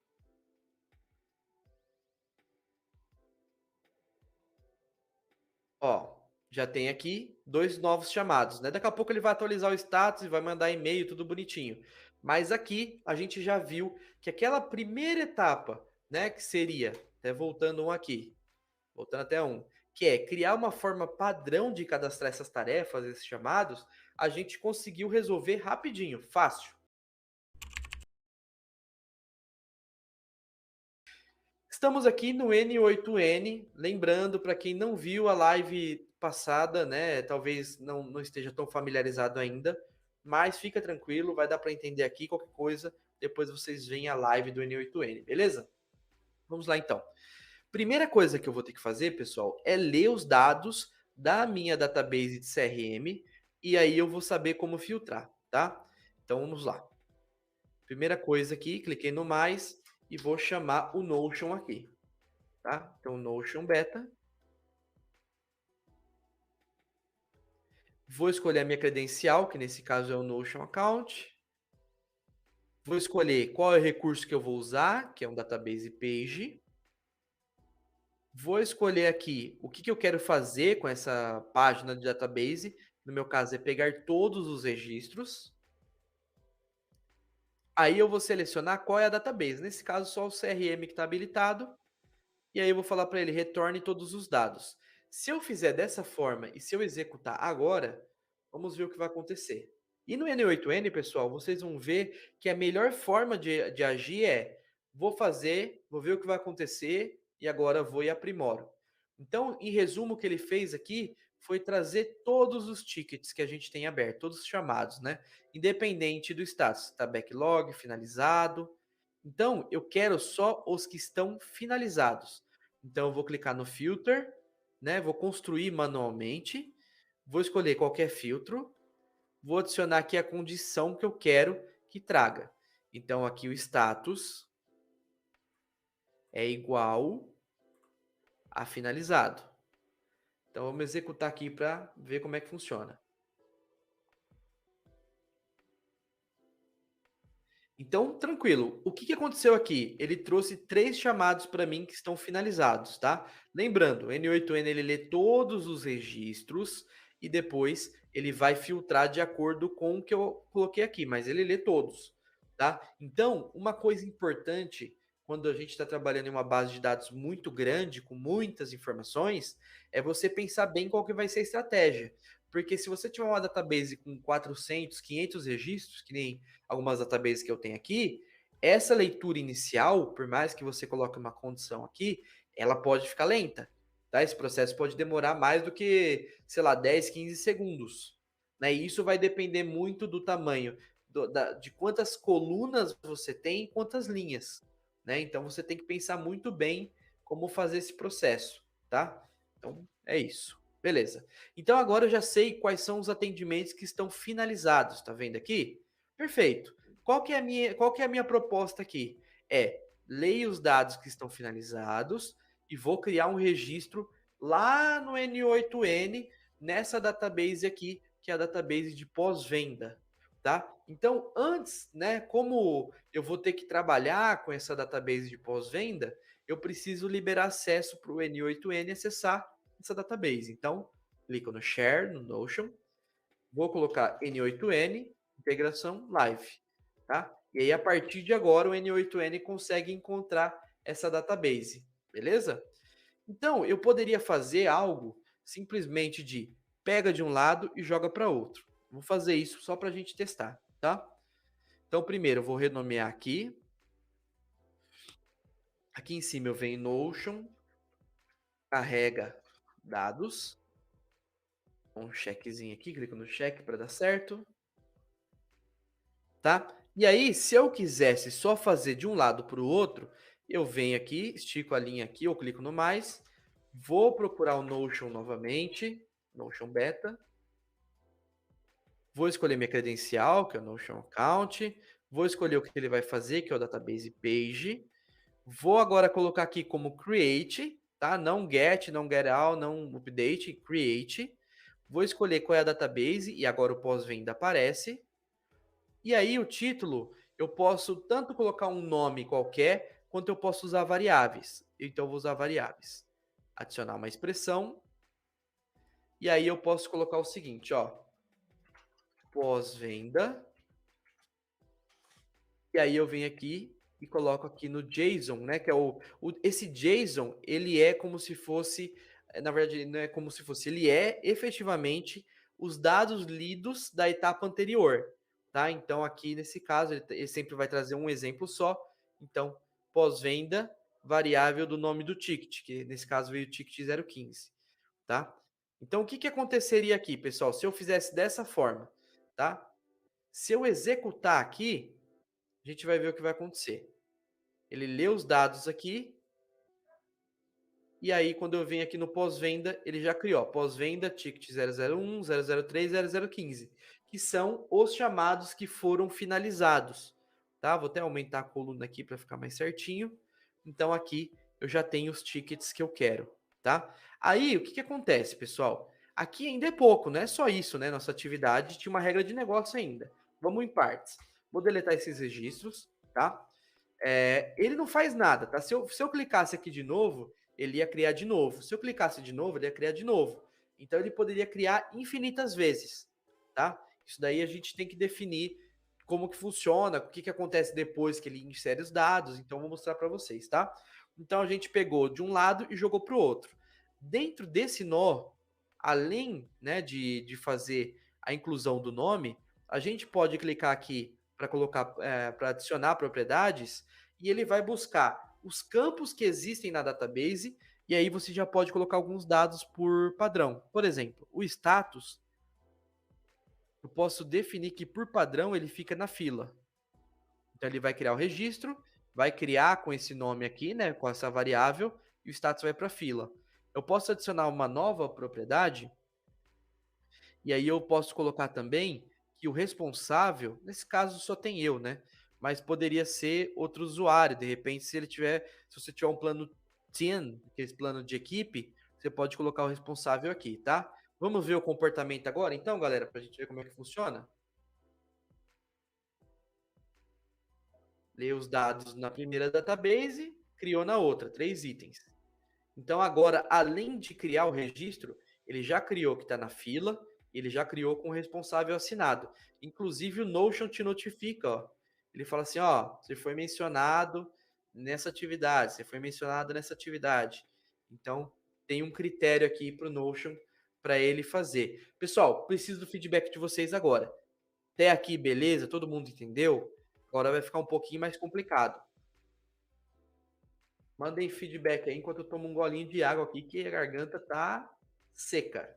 ó, já tem aqui 2 novos chamados, né? Daqui a pouco ele vai atualizar o status e vai mandar e-mail, tudo bonitinho. Mas aqui a gente já viu que aquela primeira etapa, né, que seria, até voltando um aqui, voltando até um, que é criar uma forma padrão de cadastrar essas tarefas, esses chamados, a gente conseguiu resolver rapidinho, fácil. Estamos aqui no N8N, lembrando para quem não viu a live passada, né, talvez não esteja tão familiarizado ainda, mas fica tranquilo, vai dar para entender aqui qualquer coisa, depois vocês veem a live do N8N, beleza? Vamos lá então. Primeira coisa que eu vou ter que fazer, pessoal, é ler os dados da minha database de CRM e aí eu vou saber como filtrar, tá? Então vamos lá. Primeira coisa aqui, cliquei no mais e vou chamar o Notion aqui. Tá? Então, Notion Beta. Vou escolher a minha credencial, que nesse caso é o Notion Account. Vou escolher qual é o recurso que eu vou usar, que é um Database Page. Vou escolher aqui o que eu quero fazer com essa página de database. No meu caso, é pegar todos os registros. Aí eu vou selecionar qual é a database. Nesse caso, só o CRM que está habilitado. E aí eu vou falar para ele, retorne todos os dados. Se eu fizer dessa forma e se eu executar agora, vamos ver o que vai acontecer. E no N8N, pessoal, vocês vão ver que a melhor forma de agir é, vou fazer, vou ver o que vai acontecer e agora vou e aprimoro. Então, em resumo, o que ele fez aqui foi trazer todos os tickets que a gente tem aberto, todos os chamados, né? Independente do status, está backlog, finalizado. Então, eu quero só os que estão finalizados. Então, eu vou clicar no filter, né? Vou construir manualmente, vou escolher qualquer filtro, vou adicionar aqui a condição que eu quero que traga. Então, aqui o status é igual a finalizado. Então, vamos executar aqui para ver como é que funciona. Então, tranquilo. O que aconteceu aqui? Ele trouxe 3 chamados para mim que estão finalizados, tá? Lembrando, o N8N ele lê todos os registros e depois ele vai filtrar de acordo com o que eu coloquei aqui, mas ele lê todos, tá? Então, uma coisa importante quando a gente está trabalhando em uma base de dados muito grande, com muitas informações, é você pensar bem qual que vai ser a estratégia. Porque se você tiver uma database com 400, 500 registros, que nem algumas databases que eu tenho aqui, essa leitura inicial, por mais que você coloque uma condição aqui, ela pode ficar lenta. Tá? Esse processo pode demorar mais do que, sei lá, 10, 15 segundos. Né? E isso vai depender muito do tamanho, de quantas colunas você tem e quantas linhas. Né? Então você tem que pensar muito bem como fazer esse processo. Tá? Então é isso. Beleza. Então agora eu já sei quais são os atendimentos que estão finalizados. Tá vendo aqui? Perfeito. Qual que é a minha proposta aqui? É, leia os dados que estão finalizados e vou criar um registro lá no N8N, nessa database aqui, que é a database de pós-venda, tá? Então, antes, né, como eu vou ter que trabalhar com essa database de pós-venda, eu preciso liberar acesso para o N8N acessar essa database. Então, clico no Share, no Notion, vou colocar N8N, integração live, tá? E aí, a partir de agora, o N8N consegue encontrar essa database, beleza? Então, eu poderia fazer algo simplesmente de pega de um lado e joga para outro. Vou fazer isso só para a gente testar, tá? Então, primeiro, eu vou renomear aqui. Aqui em cima eu venho Notion, carrega dados. Um checkzinho aqui, clico no check para dar certo. Tá? E aí, se eu quisesse só fazer de um lado para o outro, Eu venho aqui, estico a linha aqui, eu clico no mais, vou procurar o Notion novamente, Notion Beta, vou escolher minha credencial, que é o Notion Account, vou escolher o que ele vai fazer, que é o Database Page, vou agora colocar aqui como Create, tá? Não Get, não Get All, não Update, Create. Vou escolher qual é a database e agora o pós-venda aparece. E aí o título, eu posso tanto colocar um nome qualquer, quanto eu posso usar variáveis. Então eu vou usar variáveis. Adicionar uma expressão. E aí eu posso colocar o seguinte, ó. Pós-venda. E aí eu venho aqui e coloco aqui no JSON, né? Que é esse JSON, ele é como se fosse, na verdade, não é como se fosse, ele é efetivamente os dados lidos da etapa anterior, tá? Então aqui nesse caso ele sempre vai trazer um exemplo só. Então pós-venda variável do nome do ticket, que nesse caso veio o ticket 015, tá? Então o que que aconteceria aqui, pessoal? Se eu fizesse dessa forma, tá? Se eu executar aqui, a gente vai ver o que vai acontecer. Ele lê os dados aqui, e aí quando eu venho aqui no pós-venda, ele já criou pós-venda, ticket 001, 003, 0015, que são os chamados que foram finalizados. Tá? Vou até aumentar a coluna aqui para ficar mais certinho. Então aqui eu já tenho os tickets que eu quero. Tá? Aí o que, que acontece, pessoal? Aqui ainda é pouco, não é só isso, né? Nossa atividade tinha uma regra de negócio ainda. Vamos em partes. Vou deletar esses registros, tá? Ele não faz nada, tá? Se eu clicasse aqui de novo, ele ia criar de novo. Se eu clicasse de novo, ele ia criar de novo. Então ele poderia criar infinitas vezes, tá? Isso daí a gente tem que definir como que funciona, o que que acontece depois que ele insere os dados. Então vou mostrar para vocês, tá? Então a gente pegou de um lado e jogou para o outro. Dentro desse nó, além, né, de fazer a inclusão do nome, a gente pode clicar aqui para colocar, para adicionar propriedades, e ele vai buscar os campos que existem na database, e aí você já pode colocar alguns dados por padrão. Por exemplo, o status, eu posso definir que por padrão ele fica na fila. Então ele vai criar o registro, vai criar com esse nome aqui, né, com essa variável, e o status vai para a fila. Eu posso adicionar uma nova propriedade, e aí eu posso colocar também que o responsável, nesse caso só tem eu, né? Mas poderia ser outro usuário. De repente, se você tiver um plano team, aquele plano de equipe, você pode colocar o responsável aqui, tá? Vamos ver o comportamento agora, então, galera, para a gente ver como é que funciona. Lê os dados na primeira database, criou na outra, 3 itens. Então, agora, além de criar o registro, ele já criou que está na fila, ele já criou com o responsável assinado. Inclusive, o Notion te notifica, ó. Ele fala assim, ó, você foi mencionado nessa atividade, você foi mencionado nessa atividade. Então, tem um critério aqui para o Notion para ele fazer. Pessoal, preciso do feedback de vocês agora. Até aqui, beleza? Todo mundo entendeu? Agora vai ficar um pouquinho mais complicado. Mandem feedback aí enquanto eu tomo um golinho de água aqui, que a garganta tá seca.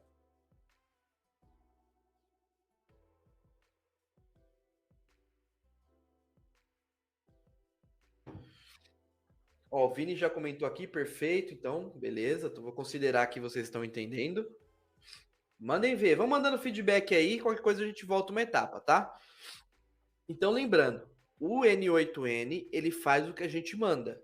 Ó, o Vini já comentou aqui, perfeito. Então, beleza. Vou considerar que vocês estão entendendo. Mandem ver. Vão mandando feedback aí. Qualquer coisa a gente volta uma etapa, tá? Então, lembrando, o N8N, ele faz o que a gente manda.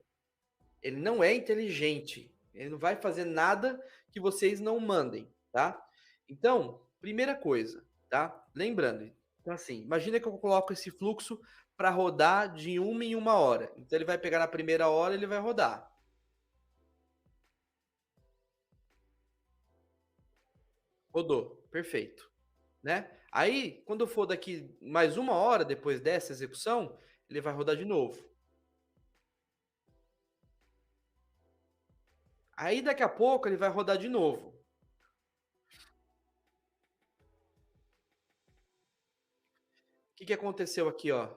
Ele não é inteligente. Ele não vai fazer nada que vocês não mandem, tá? Então, primeira coisa, tá? Lembrando, então assim, imagina que eu coloco esse fluxo para rodar de uma em uma hora. Então ele vai pegar na primeira hora, e ele vai rodar. Rodou, perfeito, né? Aí, quando for daqui mais uma hora depois dessa execução, ele vai rodar de novo. Aí daqui a pouco ele vai rodar de novo. O que, que aconteceu aqui, ó?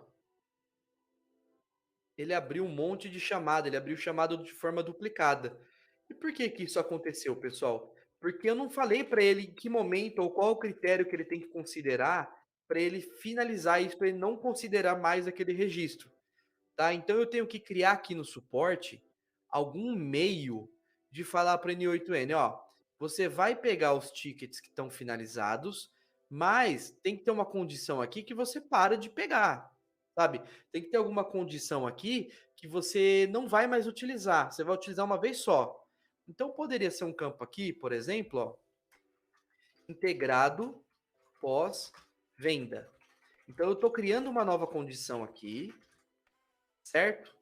Ele abriu um monte de chamada, ele abriu chamada de forma duplicada. E por que que isso aconteceu, pessoal? Porque eu não falei para ele em que momento ou qual o critério que ele tem que considerar para ele finalizar isso, para ele não considerar mais aquele registro. tá? Então eu tenho que criar aqui no suporte algum meio de falar para o N8N, ó, você vai pegar os tickets que estão finalizados, mas tem que ter uma condição aqui que você para de pegar, sabe? Tem que ter alguma condição aqui que você não vai mais utilizar, você vai utilizar uma vez só. Então poderia ser um campo aqui, por exemplo, ó, integrado pós-venda. Então eu estou criando uma nova condição aqui, certo?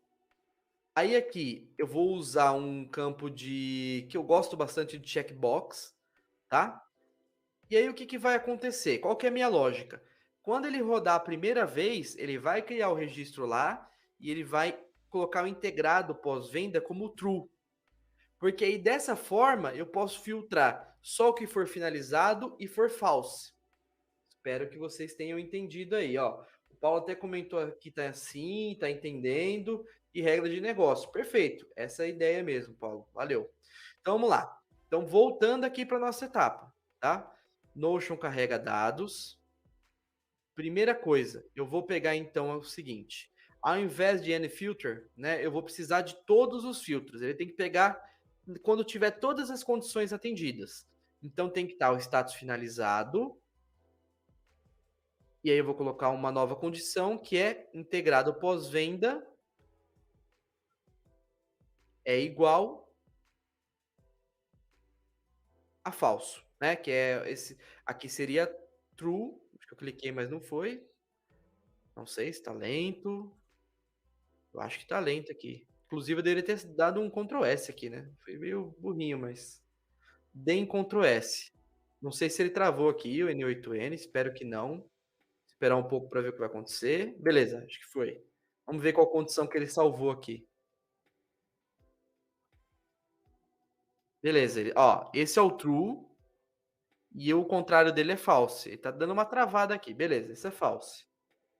Aí aqui eu vou usar um campo de que eu gosto bastante de checkbox, tá? E aí o que, que vai acontecer? Qual que é a minha lógica? Quando ele rodar a primeira vez, ele vai criar o registro lá e ele vai colocar o integrado pós-venda como true. Porque aí dessa forma eu posso filtrar só o que for finalizado e for false. Espero que vocês tenham entendido aí, ó. O Paulo até comentou que tá assim, tá entendendo, e regra de negócio. Perfeito. Essa é a ideia mesmo, Paulo. Valeu. Então vamos lá. Então voltando aqui para nossa etapa, tá? Notion carrega dados. Primeira coisa, eu vou pegar então é o seguinte, ao invés de any filter, né, eu vou precisar de todos os filtros. Ele tem que pegar quando tiver todas as condições atendidas. Então tem que estar o status finalizado, e aí eu vou colocar uma nova condição que é integrado pós-venda é igual a falso, né? Que é esse aqui seria true. Acho que eu cliquei, mas não foi. Não sei se está lento. Eu acho que está lento aqui. Inclusive eu deveria ter dado um Ctrl S aqui, né? Foi meio burrinho, mas dei em Ctrl S. Não sei se ele travou aqui o N8N, espero que não. Esperar um pouco para ver o que vai acontecer. Beleza, acho que foi. Vamos ver qual condição que ele salvou aqui. Beleza, ó, esse é o true e o contrário dele é false. Ele tá dando uma travada aqui. Beleza, esse é false,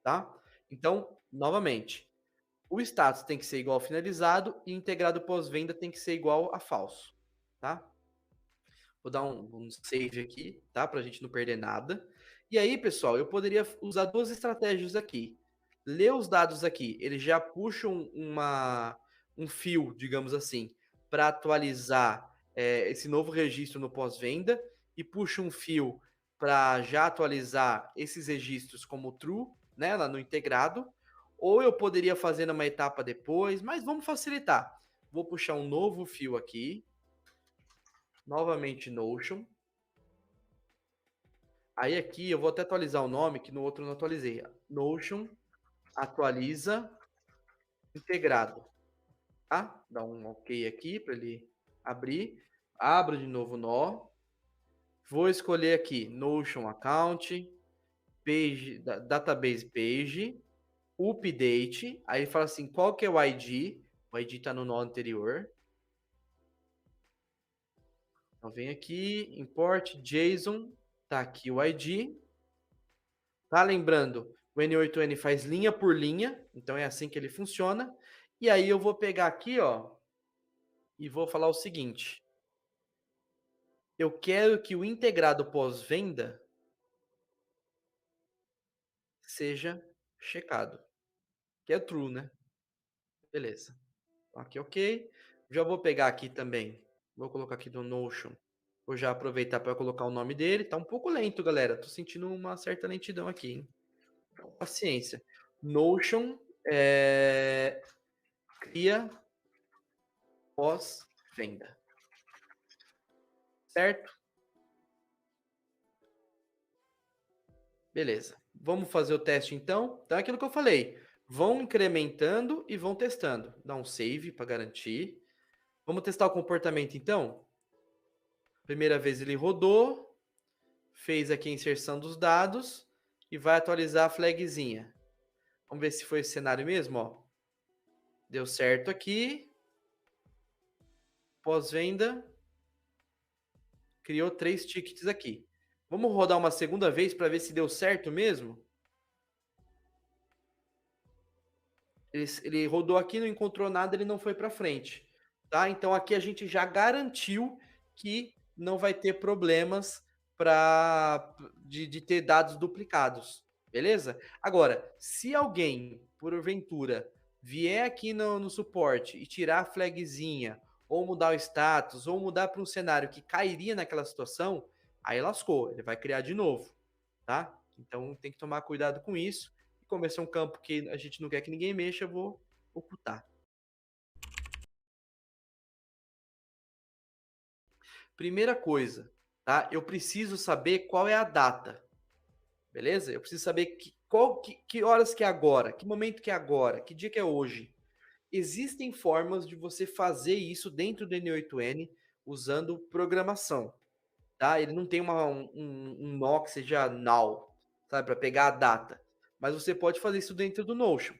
tá? Então, novamente, o status tem que ser igual ao finalizado e integrado pós-venda tem que ser igual a falso, tá? Vou dar um save aqui, tá? Pra gente não perder nada. E aí, pessoal, eu poderia usar duas estratégias aqui. Ler os dados aqui, eles já puxam um fio, digamos assim, para atualizar esse novo registro no pós-venda e puxa um fio para já atualizar esses registros como true, né, lá no integrado. Ou eu poderia fazer numa etapa depois, mas vamos facilitar. Vou puxar um novo fio aqui, novamente Notion. Aí aqui eu vou até atualizar o nome, que no outro eu não atualizei. Notion atualiza integrado, tá? Dá um OK aqui para ele abrir. Abro de novo o nó. Vou escolher aqui Notion Account, page, Database Page, Update. Aí ele fala assim, qual que é o ID? O ID está no nó anterior. Então vem aqui, import JSON, tá aqui o ID. Tá lembrando, o N8N faz linha por linha, então é assim que ele funciona. E aí eu vou pegar aqui, ó, e vou falar o seguinte. Eu quero que o integrado pós-venda seja checado, que é true, né? Beleza. Então, aqui, ok. Já vou pegar aqui também, vou colocar aqui do Notion. Vou já aproveitar para colocar o nome dele. Tá um pouco lento, galera. Tô sentindo uma certa lentidão aqui, hein? Então, paciência. Notion cria pós-venda. Certo? Beleza. Vamos fazer o teste então? Então é aquilo que eu falei. Vão incrementando e vão testando. Dá um save para garantir. Vamos testar o comportamento então? Primeira vez ele rodou, fez aqui a inserção dos dados e vai atualizar a flagzinha. Vamos ver se foi esse cenário mesmo, ó. Deu certo aqui. Pós-venda. Criou 3 tickets aqui. Vamos rodar uma segunda vez para ver se deu certo mesmo? Ele rodou aqui, não encontrou nada, ele não foi para frente. Tá? Então aqui a gente já garantiu que não vai ter problemas de ter dados duplicados. Beleza? Agora, se alguém, porventura, vier aqui no suporte e tirar a flagzinha, ou mudar o status, ou mudar para um cenário que cairia naquela situação, aí lascou, ele vai criar de novo, tá? Então tem que tomar cuidado com isso. E como esse é um campo que a gente não quer que ninguém mexa, eu vou ocultar. Primeira coisa, tá? Eu preciso saber qual é a data, beleza? Eu preciso saber que horas que é agora, que momento que é agora, que dia que é hoje. Existem formas de você fazer isso dentro do N8N usando programação, tá? Ele não tem um nó que seja null, sabe, para pegar a data. Mas você pode fazer isso dentro do Notion.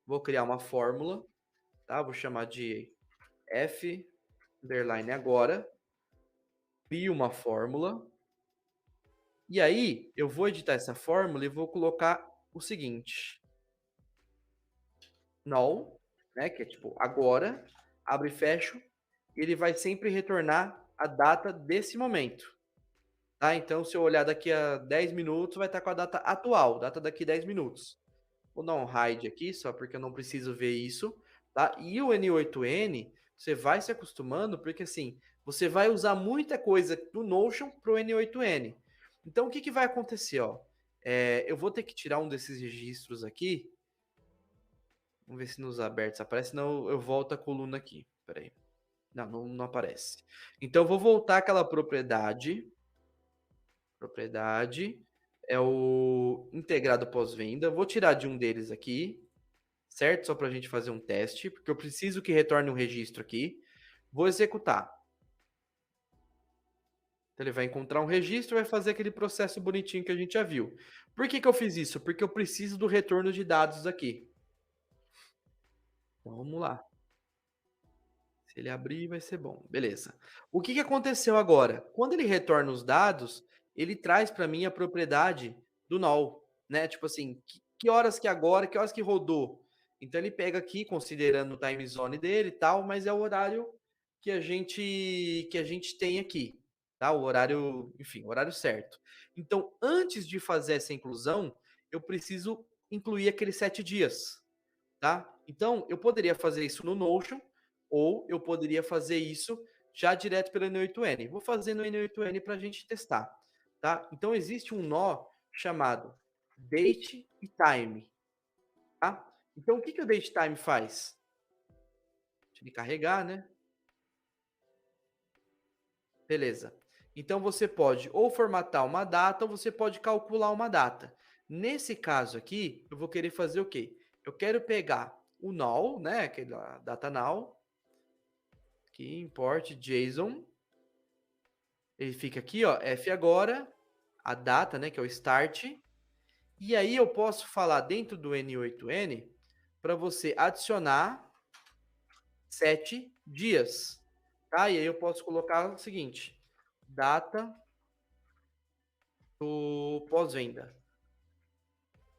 Vou criar uma fórmula, tá? Vou chamar de f underline agora, crio uma fórmula, e aí eu vou editar essa fórmula e vou colocar o seguinte: null, né, que é tipo agora, abre e fecho, ele vai sempre retornar a data desse momento. Tá? Então, se eu olhar daqui a 10 minutos, vai estar com a data atual, data daqui 10 minutos. Vou dar um hide aqui, só porque eu não preciso ver isso. Tá? E o N8N, você vai se acostumando, porque assim, você vai usar muita coisa do Notion para o N8N. Então, o que, que vai acontecer? Ó? Eu vou ter que tirar um desses registros aqui. Vamos ver se nos abertos aparece, senão eu volto a coluna aqui. Peraí. Não aparece. Então, eu vou voltar aquela propriedade. Propriedade é o integrado pós-venda. Vou tirar de um deles aqui, certo? Só para a gente fazer um teste, porque eu preciso que retorne um registro aqui. Vou executar. Então, ele vai encontrar um registro e vai fazer aquele processo bonitinho que a gente já viu. Por que, que eu fiz isso? Porque eu preciso do retorno de dados aqui. Então, vamos lá. Se ele abrir, vai ser bom. Beleza. O que, que aconteceu agora? Quando ele retorna os dados, ele traz para mim a propriedade do null, né? Tipo assim, que horas que agora, que horas que rodou. Então ele pega aqui, considerando o time zone dele e tal, mas é o horário que a gente tem aqui, tá? O horário, enfim, o horário certo. Então, antes de fazer essa inclusão, eu preciso incluir aqueles 7 dias, tá? Então, eu poderia fazer isso no Notion ou eu poderia fazer isso já direto pelo N8N. Vou fazer no N8N para a gente testar, tá? Então, existe um nó chamado date e time, tá? Então, o que, que o date time faz? Deixa ele carregar, né? Beleza. Então, você pode ou formatar uma data ou você pode calcular uma data. Nesse caso aqui, eu vou querer fazer o quê? Eu quero pegar o null, né? Aquela data null, que import JSON. Ele fica aqui, ó, F agora, a data, né, que é o start. E aí eu posso falar dentro do N8N para você adicionar 7 dias, tá? E aí eu posso colocar o seguinte: data do pós-venda.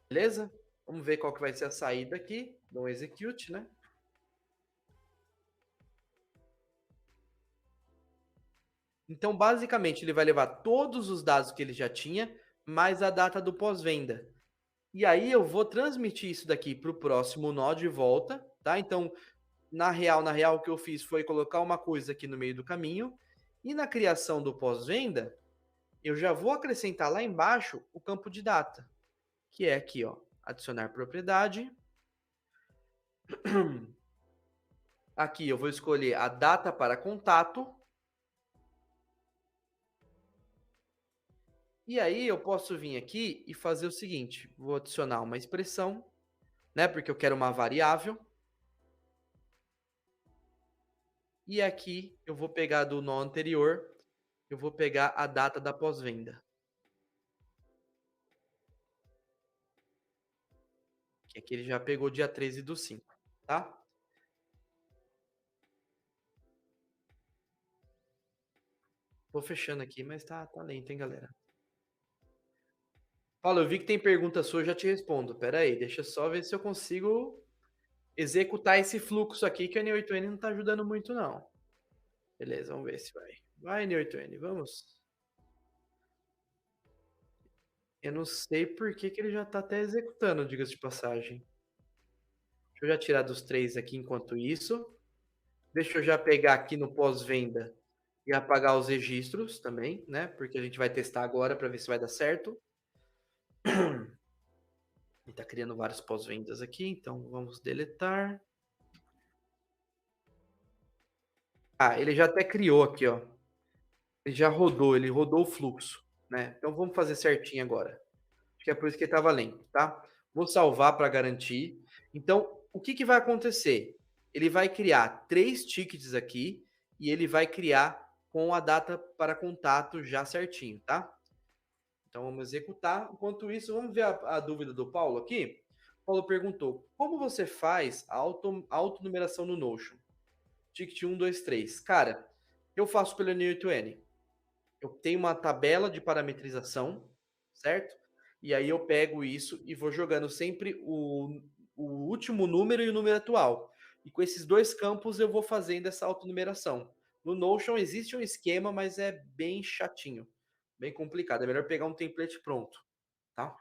Beleza? Vamos ver qual que vai ser a saída aqui. Dá um execute, né? Então, basicamente, ele vai levar todos os dados que ele já tinha, mais a data do pós-venda. E aí eu vou transmitir isso daqui para o próximo nó de volta, tá? Então, na real, o que eu fiz foi colocar uma coisa aqui no meio do caminho. E na criação do pós-venda, eu já vou acrescentar lá embaixo o campo de data, que é aqui, ó, adicionar propriedade. Aqui eu vou escolher a data para contato. E aí eu posso vir aqui e fazer o seguinte, vou adicionar uma expressão, né, porque eu quero uma variável. E aqui eu vou pegar do nó anterior, eu vou pegar a data da pós-venda. Que aqui ele já pegou dia 13/5, tá? Tô fechando aqui, mas tá lento, hein, galera? Paulo, eu vi que tem pergunta sua, eu já te respondo. Pera aí, deixa eu só ver se eu consigo executar esse fluxo aqui, que a N8N não tá ajudando muito, não. Beleza, vamos ver se vai. Vai, N8N, vamos. Eu não sei por que, que ele já tá até executando, diga-se de passagem. Deixa eu já tirar dos 3 aqui enquanto isso. Deixa eu já pegar aqui no pós-venda e apagar os registros também, né? Porque a gente vai testar agora para ver se vai dar certo. Ele está criando vários pós-vendas aqui, então vamos deletar. Ah, ele já até criou aqui, ó. Ele já rodou, ele rodou o fluxo, né? Então vamos fazer certinho agora. Acho que é por isso que ele estava lento, tá? Vou salvar para garantir. Então, o que, que vai acontecer? Ele vai criar 3 tickets aqui e ele vai criar com a data para contato já certinho, tá? Então vamos executar. Enquanto isso, vamos ver a dúvida do Paulo aqui. O Paulo perguntou: como você faz a autonumeração no Notion? Ticket 1, 2, 3. Cara, eu faço pelo N8N. Eu tenho uma tabela de parametrização, certo? E aí eu pego isso e vou jogando sempre o último número e o número atual. E com esses 2 campos eu vou fazendo essa autonumeração. No Notion existe um esquema, mas é bem chatinho, bem complicado. É melhor pegar um template pronto, tá?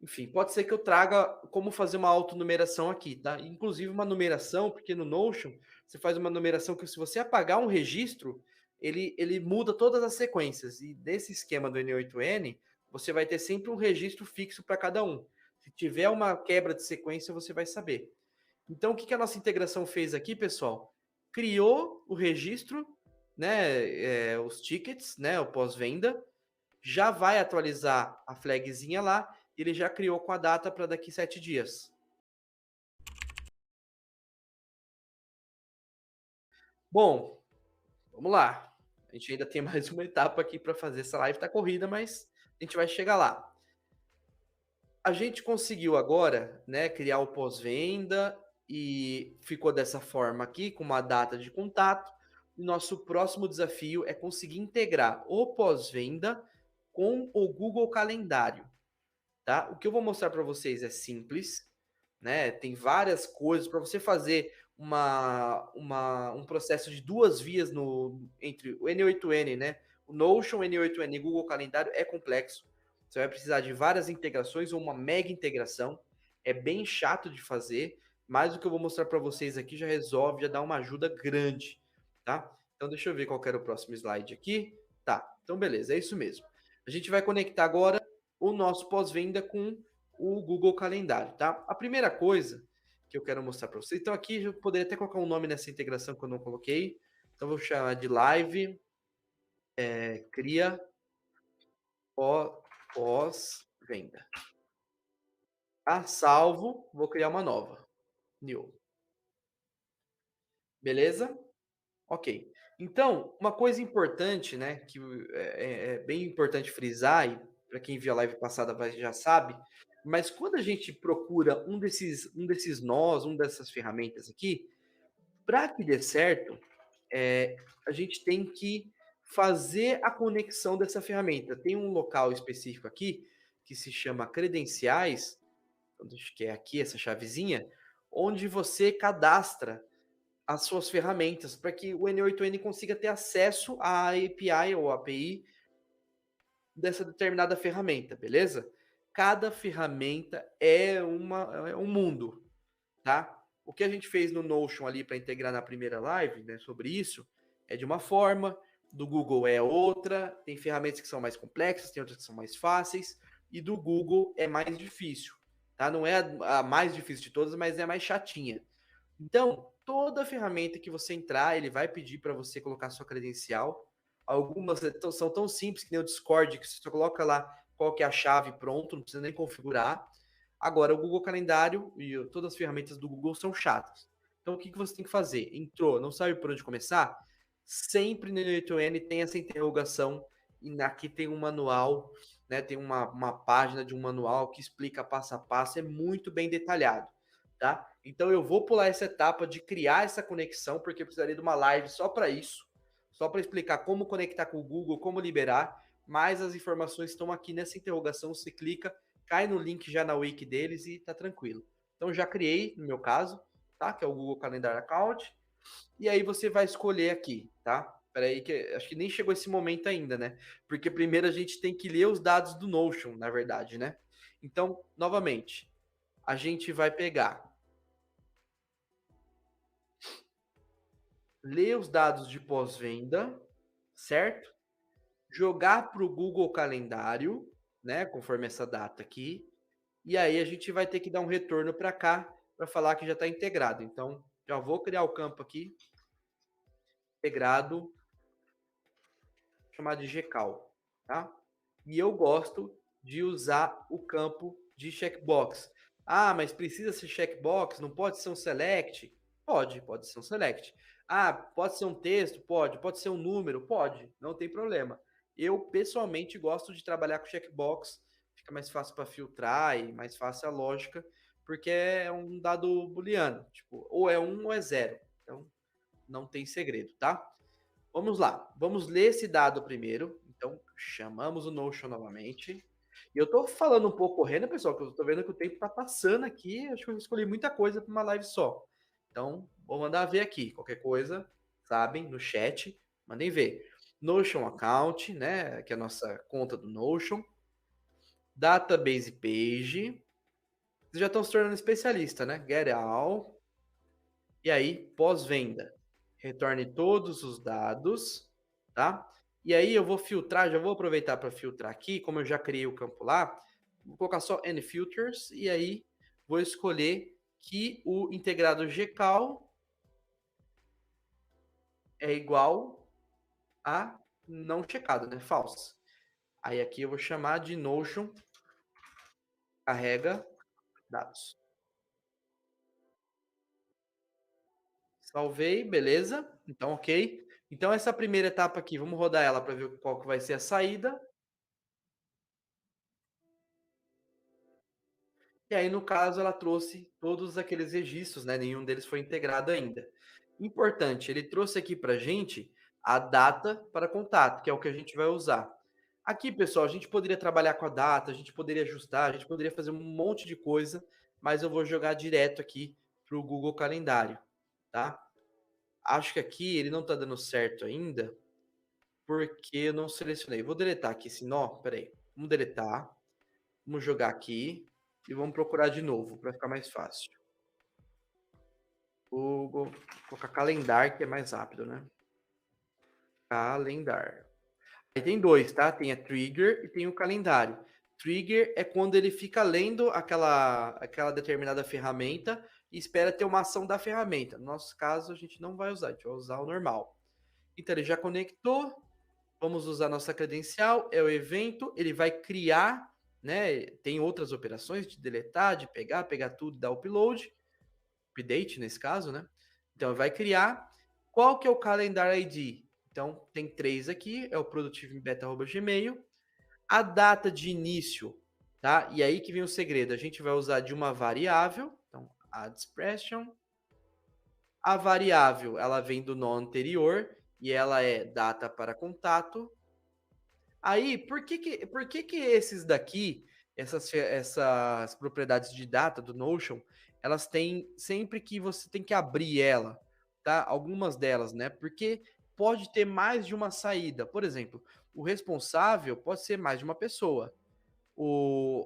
Enfim, pode ser que eu traga como fazer uma autonumeração aqui, tá? Inclusive uma numeração, porque no Notion você faz uma numeração que se você apagar um registro, ele muda todas as sequências. E desse esquema do N8N, você vai ter sempre um registro fixo para cada um. Se tiver uma quebra de sequência, você vai saber. Então, o que a nossa integração fez aqui, pessoal? Criou o registro, né, os tickets, né, o pós-venda, já vai atualizar a flagzinha lá, e ele já criou com a data para daqui 7 dias. Bom, vamos lá. A gente ainda tem mais uma etapa aqui para fazer. Essa live está corrida, mas a gente vai chegar lá. A gente conseguiu agora, né, criar o pós-venda e ficou dessa forma aqui, com uma data de contato. E nosso próximo desafio é conseguir integrar o pós-venda com o Google Calendário. Tá? O que eu vou mostrar para vocês é simples, né? Tem várias coisas para você fazer um processo de 2 vias entre o N8N, né? O Notion, N8N e Google Calendário é complexo. Você vai precisar de várias integrações ou uma mega integração. É bem chato de fazer, mas o que eu vou mostrar para vocês aqui já resolve, já dá uma ajuda grande, tá? Então deixa eu ver qual era o próximo slide aqui. Tá, então beleza, é isso mesmo. A gente vai conectar agora o nosso pós-venda com o Google Calendário, tá? A primeira coisa que eu quero mostrar para vocês, então aqui eu poderia até colocar um nome nessa integração que eu não coloquei, então vou chamar de live, cria pós-venda. Tá? Salvo, vou criar uma nova, new. Beleza? Ok. Então, uma coisa importante, né, que é bem importante frisar, e para quem viu a live passada já sabe, mas quando a gente procura um desses nós, dessas ferramentas aqui, para que dê certo, a gente tem que fazer a conexão dessa ferramenta. Tem um local específico aqui que se chama credenciais, acho que é aqui essa chavezinha, onde você cadastra as suas ferramentas para que o N8N consiga ter acesso à API ou API dessa determinada ferramenta, beleza? Cada ferramenta é um mundo, tá? O que a gente fez no Notion ali para integrar na primeira live, né, sobre isso, é de uma forma, do Google é outra, tem ferramentas que são mais complexas, tem outras que são mais fáceis, e do Google é mais difícil, tá? Não é a mais difícil de todas, mas é a mais chatinha. Então, toda ferramenta que você entrar, ele vai pedir para você colocar sua credencial. Algumas são tão simples que nem o Discord, que você só coloca lá qual que é a chave, pronto, não precisa nem configurar. Agora, o Google Calendário e todas as ferramentas do Google são chatas. Então, o que você tem que fazer? Entrou, não sabe por onde começar? Sempre no N8N tem essa interrogação e aqui tem um manual, né? Tem uma página de um manual que explica passo a passo, é muito bem detalhado, tá? Então eu vou pular essa etapa de criar essa conexão, porque eu precisaria de uma live só para isso, só para explicar como conectar com o Google, como liberar, mas as informações estão aqui nessa interrogação, você clica, cai no link já na wiki deles e tá tranquilo. Então já criei, no meu caso, tá? Que é o Google Calendar Account. E aí você vai escolher aqui, tá? Peraí, que acho que nem chegou esse momento ainda, né? Porque primeiro a gente tem que ler os dados do Notion, na verdade, né? Então, novamente, a gente vai pegar. ler os dados de pós-venda, certo? Jogar para o Google Calendário, né? Conforme essa data aqui. E aí a gente vai ter que dar um retorno para cá para falar que já está integrado. Então, já vou criar o campo aqui, integrado, chamar de GCal, tá? E eu gosto de usar o campo de checkbox. Ah, mas precisa ser checkbox? Não pode ser um select? Pode ser um select. Ah, pode ser um texto? Pode ser um número? Pode, não tem problema. Eu, pessoalmente, gosto de trabalhar com checkbox, fica mais fácil para filtrar e mais fácil a lógica, porque é um dado booleano, tipo, ou é 1 ou é 0. Então, não tem segredo, tá? Vamos lá, vamos ler esse dado primeiro. Então, chamamos o Notion novamente. E eu tô falando um pouco correndo, pessoal, que eu tô vendo que o tempo tá passando aqui. Acho que eu escolhi muita coisa para uma live só. Então, vou mandar ver aqui. Qualquer coisa, sabem, no chat, mandem ver. Notion Account, né, que é a nossa conta do Notion. Database Page. Vocês já estão se tornando especialista, né? Get all. E aí, pós-venda. Retorne todos os dados, tá? E aí eu vou filtrar, já vou aproveitar para filtrar aqui, como eu já criei o campo lá, vou colocar só N filters e aí vou escolher que o integrado GCal é igual a não checado, né? False. Aí aqui eu vou chamar de Notion carrega dados. Salvei, beleza? Então, ok. Então, essa primeira etapa aqui, vamos rodar ela para ver qual que vai ser a saída. E aí, no caso, ela trouxe todos aqueles registros, né? Nenhum deles foi integrado ainda. Importante, ele trouxe aqui para a gente a data para contato, que é o que a gente vai usar. Aqui, pessoal, a gente poderia trabalhar com a data, a gente poderia ajustar, a gente poderia fazer um monte de coisa, mas eu vou jogar direto aqui para o Google Calendário, tá? Acho que aqui ele não está dando certo ainda, porque eu não selecionei. Vou deletar aqui esse nó, peraí. Vamos deletar, vamos jogar aqui e vamos procurar de novo para ficar mais fácil. Google, vou colocar calendar que é mais rápido, né? Calendar. Aí tem dois, tá? Tem a trigger e tem o calendário. Trigger é quando ele fica lendo aquela determinada ferramenta e espera ter uma ação da ferramenta. No nosso caso, a gente não vai usar, a gente vai usar o normal. Então ele já conectou, vamos usar nossa credencial, é o evento, ele vai criar, né? Tem outras operações de deletar, de pegar tudo, dar upload, update nesse caso, né? Então vai criar. Qual que é o Calendar ID? Então tem 3 aqui, é o produtiveembeta@gmail. A data de início, tá? E aí que vem o segredo, a gente vai usar de uma variável, então add expression. A variável, ela vem do nó anterior e ela é data para contato. Aí, por que esses daqui, essas propriedades de data do Notion, elas têm sempre que você tem que abrir ela, tá? Algumas delas, né? Porque pode ter mais de uma saída. Por exemplo, o responsável pode ser mais de uma pessoa.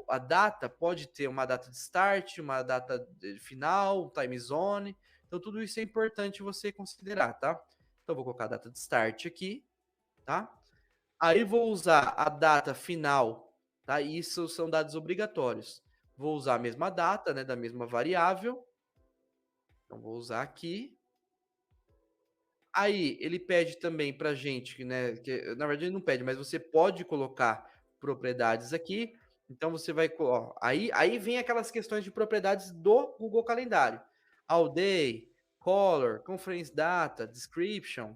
A data pode ter uma data de start, uma data de final, time zone. Então, tudo isso é importante você considerar, tá? Então, vou colocar a data de start aqui, tá? Aí vou usar a data final, tá? Isso são dados obrigatórios. Vou usar a mesma data, né, da mesma variável. Então vou usar aqui. Aí ele pede também para gente, né, que na verdade ele não pede, mas você pode colocar propriedades aqui. Então você vai, ó, aí vem aquelas questões de propriedades do Google Calendário. All day, color, conference data, description,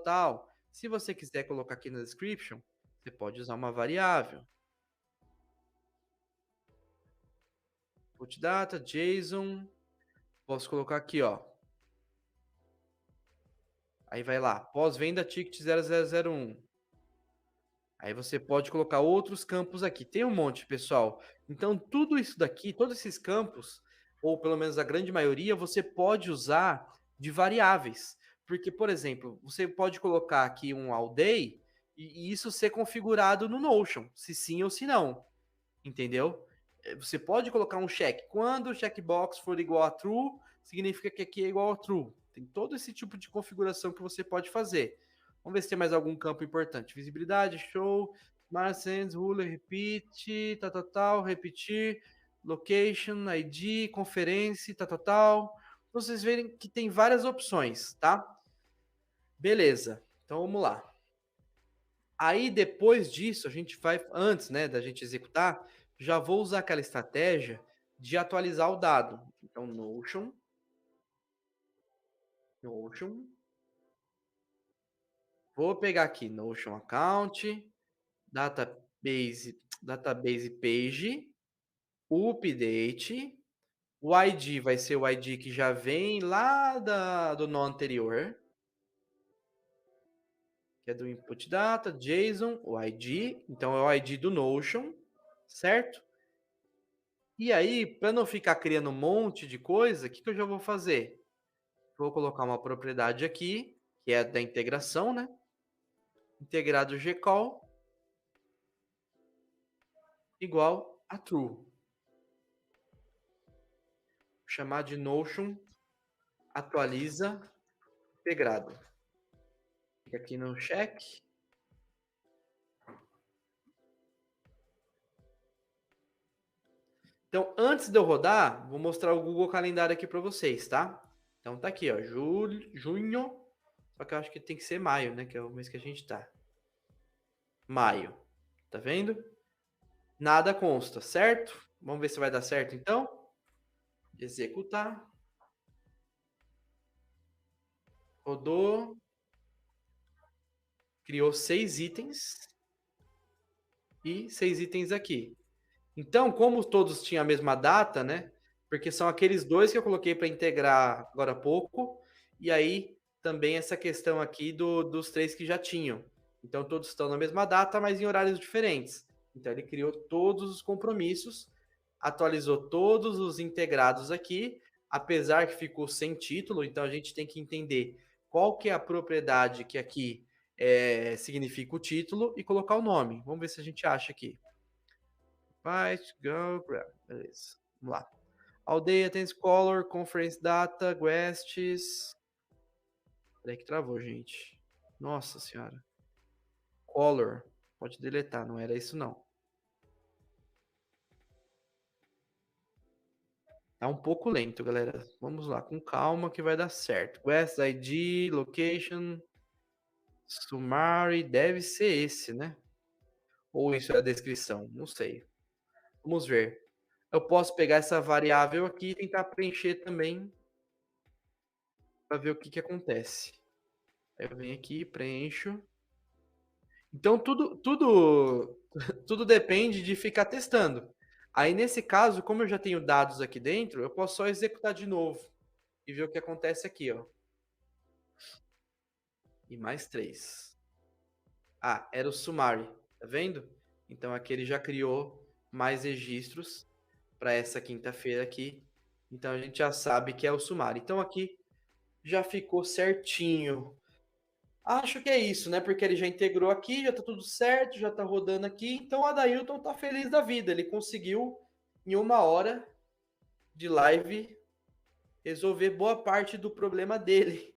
tal. Se você quiser colocar aqui na description, você pode usar uma variável. Put data, JSON. Posso colocar aqui, ó. Aí vai lá, pós-venda ticket 0001. Aí você pode colocar outros campos aqui. Tem um monte, pessoal. Então, tudo isso daqui, todos esses campos, ou pelo menos a grande maioria, você pode usar de variáveis. Porque, por exemplo, você pode colocar aqui um all day e isso ser configurado no Notion, se sim ou se não. Entendeu? Você pode colocar um check. Quando o checkbox for igual a true, significa que aqui é igual a true. Tem todo esse tipo de configuração que você pode fazer. Vamos ver se tem mais algum campo importante. Visibilidade, show, Smart Sends, Ruler, repeat, tal, repetir, location, ID, conferência, tal. Então, vocês verem que tem várias opções, tá? Beleza, então vamos lá. Aí depois disso, a gente vai, antes, né, da gente executar, já vou usar aquela estratégia de atualizar o dado. Então, Notion. Vou pegar aqui Notion Account, database page, update. O ID vai ser o ID que já vem lá do nó anterior, que é do input data, JSON, o ID. Então é o ID do Notion, certo? E aí, para não ficar criando um monte de coisa, o que eu já vou fazer? Vou colocar uma propriedade aqui, que é da integração, né? Integrado gcall igual a true. Vou chamar de Notion atualiza integrado. Fica aqui no check. Então, antes de eu rodar, vou mostrar o Google Calendário aqui para vocês, tá? Então tá aqui, ó, junho, só que eu acho que tem que ser maio, né, que é o mês que a gente tá. Maio, tá vendo? Nada consta, certo? Vamos ver se vai dar certo então. Executar. Rodou. Criou 6 itens. E 6 itens aqui. Então, como todos tinham a mesma data, né? Porque são aqueles dois que eu coloquei para integrar agora há pouco. E aí, também essa questão aqui dos 3 que já tinham. Então, todos estão na mesma data, mas em horários diferentes. Então, ele criou todos os compromissos, atualizou todos os integrados aqui, apesar que ficou sem título. Então, a gente tem que entender qual que é a propriedade que aqui significa o título e colocar o nome. Vamos ver se a gente acha aqui. Byte, go, grab. Beleza. Vamos lá. Aldeia, tem color, conference data, guests. Peraí que travou, gente. Nossa senhora. Color. Pode deletar, não era isso não. Tá um pouco lento, galera. Vamos lá, com calma que vai dar certo. Guest ID, location, summary, deve ser esse, né? Ou isso é a descrição, não sei. Vamos ver. Eu posso pegar essa variável aqui e tentar preencher também para ver o que acontece. Aí eu venho aqui, preencho. Então tudo depende de ficar testando. Aí nesse caso, como eu já tenho dados aqui dentro, eu posso só executar de novo e ver o que acontece aqui, ó. E mais 3. Ah, era o summary, tá vendo? Então aqui ele já criou mais registros para essa quinta-feira aqui. Então a gente já sabe que é o summary. Então aqui já ficou certinho. Acho que é isso, né? Porque ele já integrou aqui, já tá tudo certo, já tá rodando aqui. Então o Adailton tá feliz da vida. Ele conseguiu, em 1 hora de live, resolver boa parte do problema dele.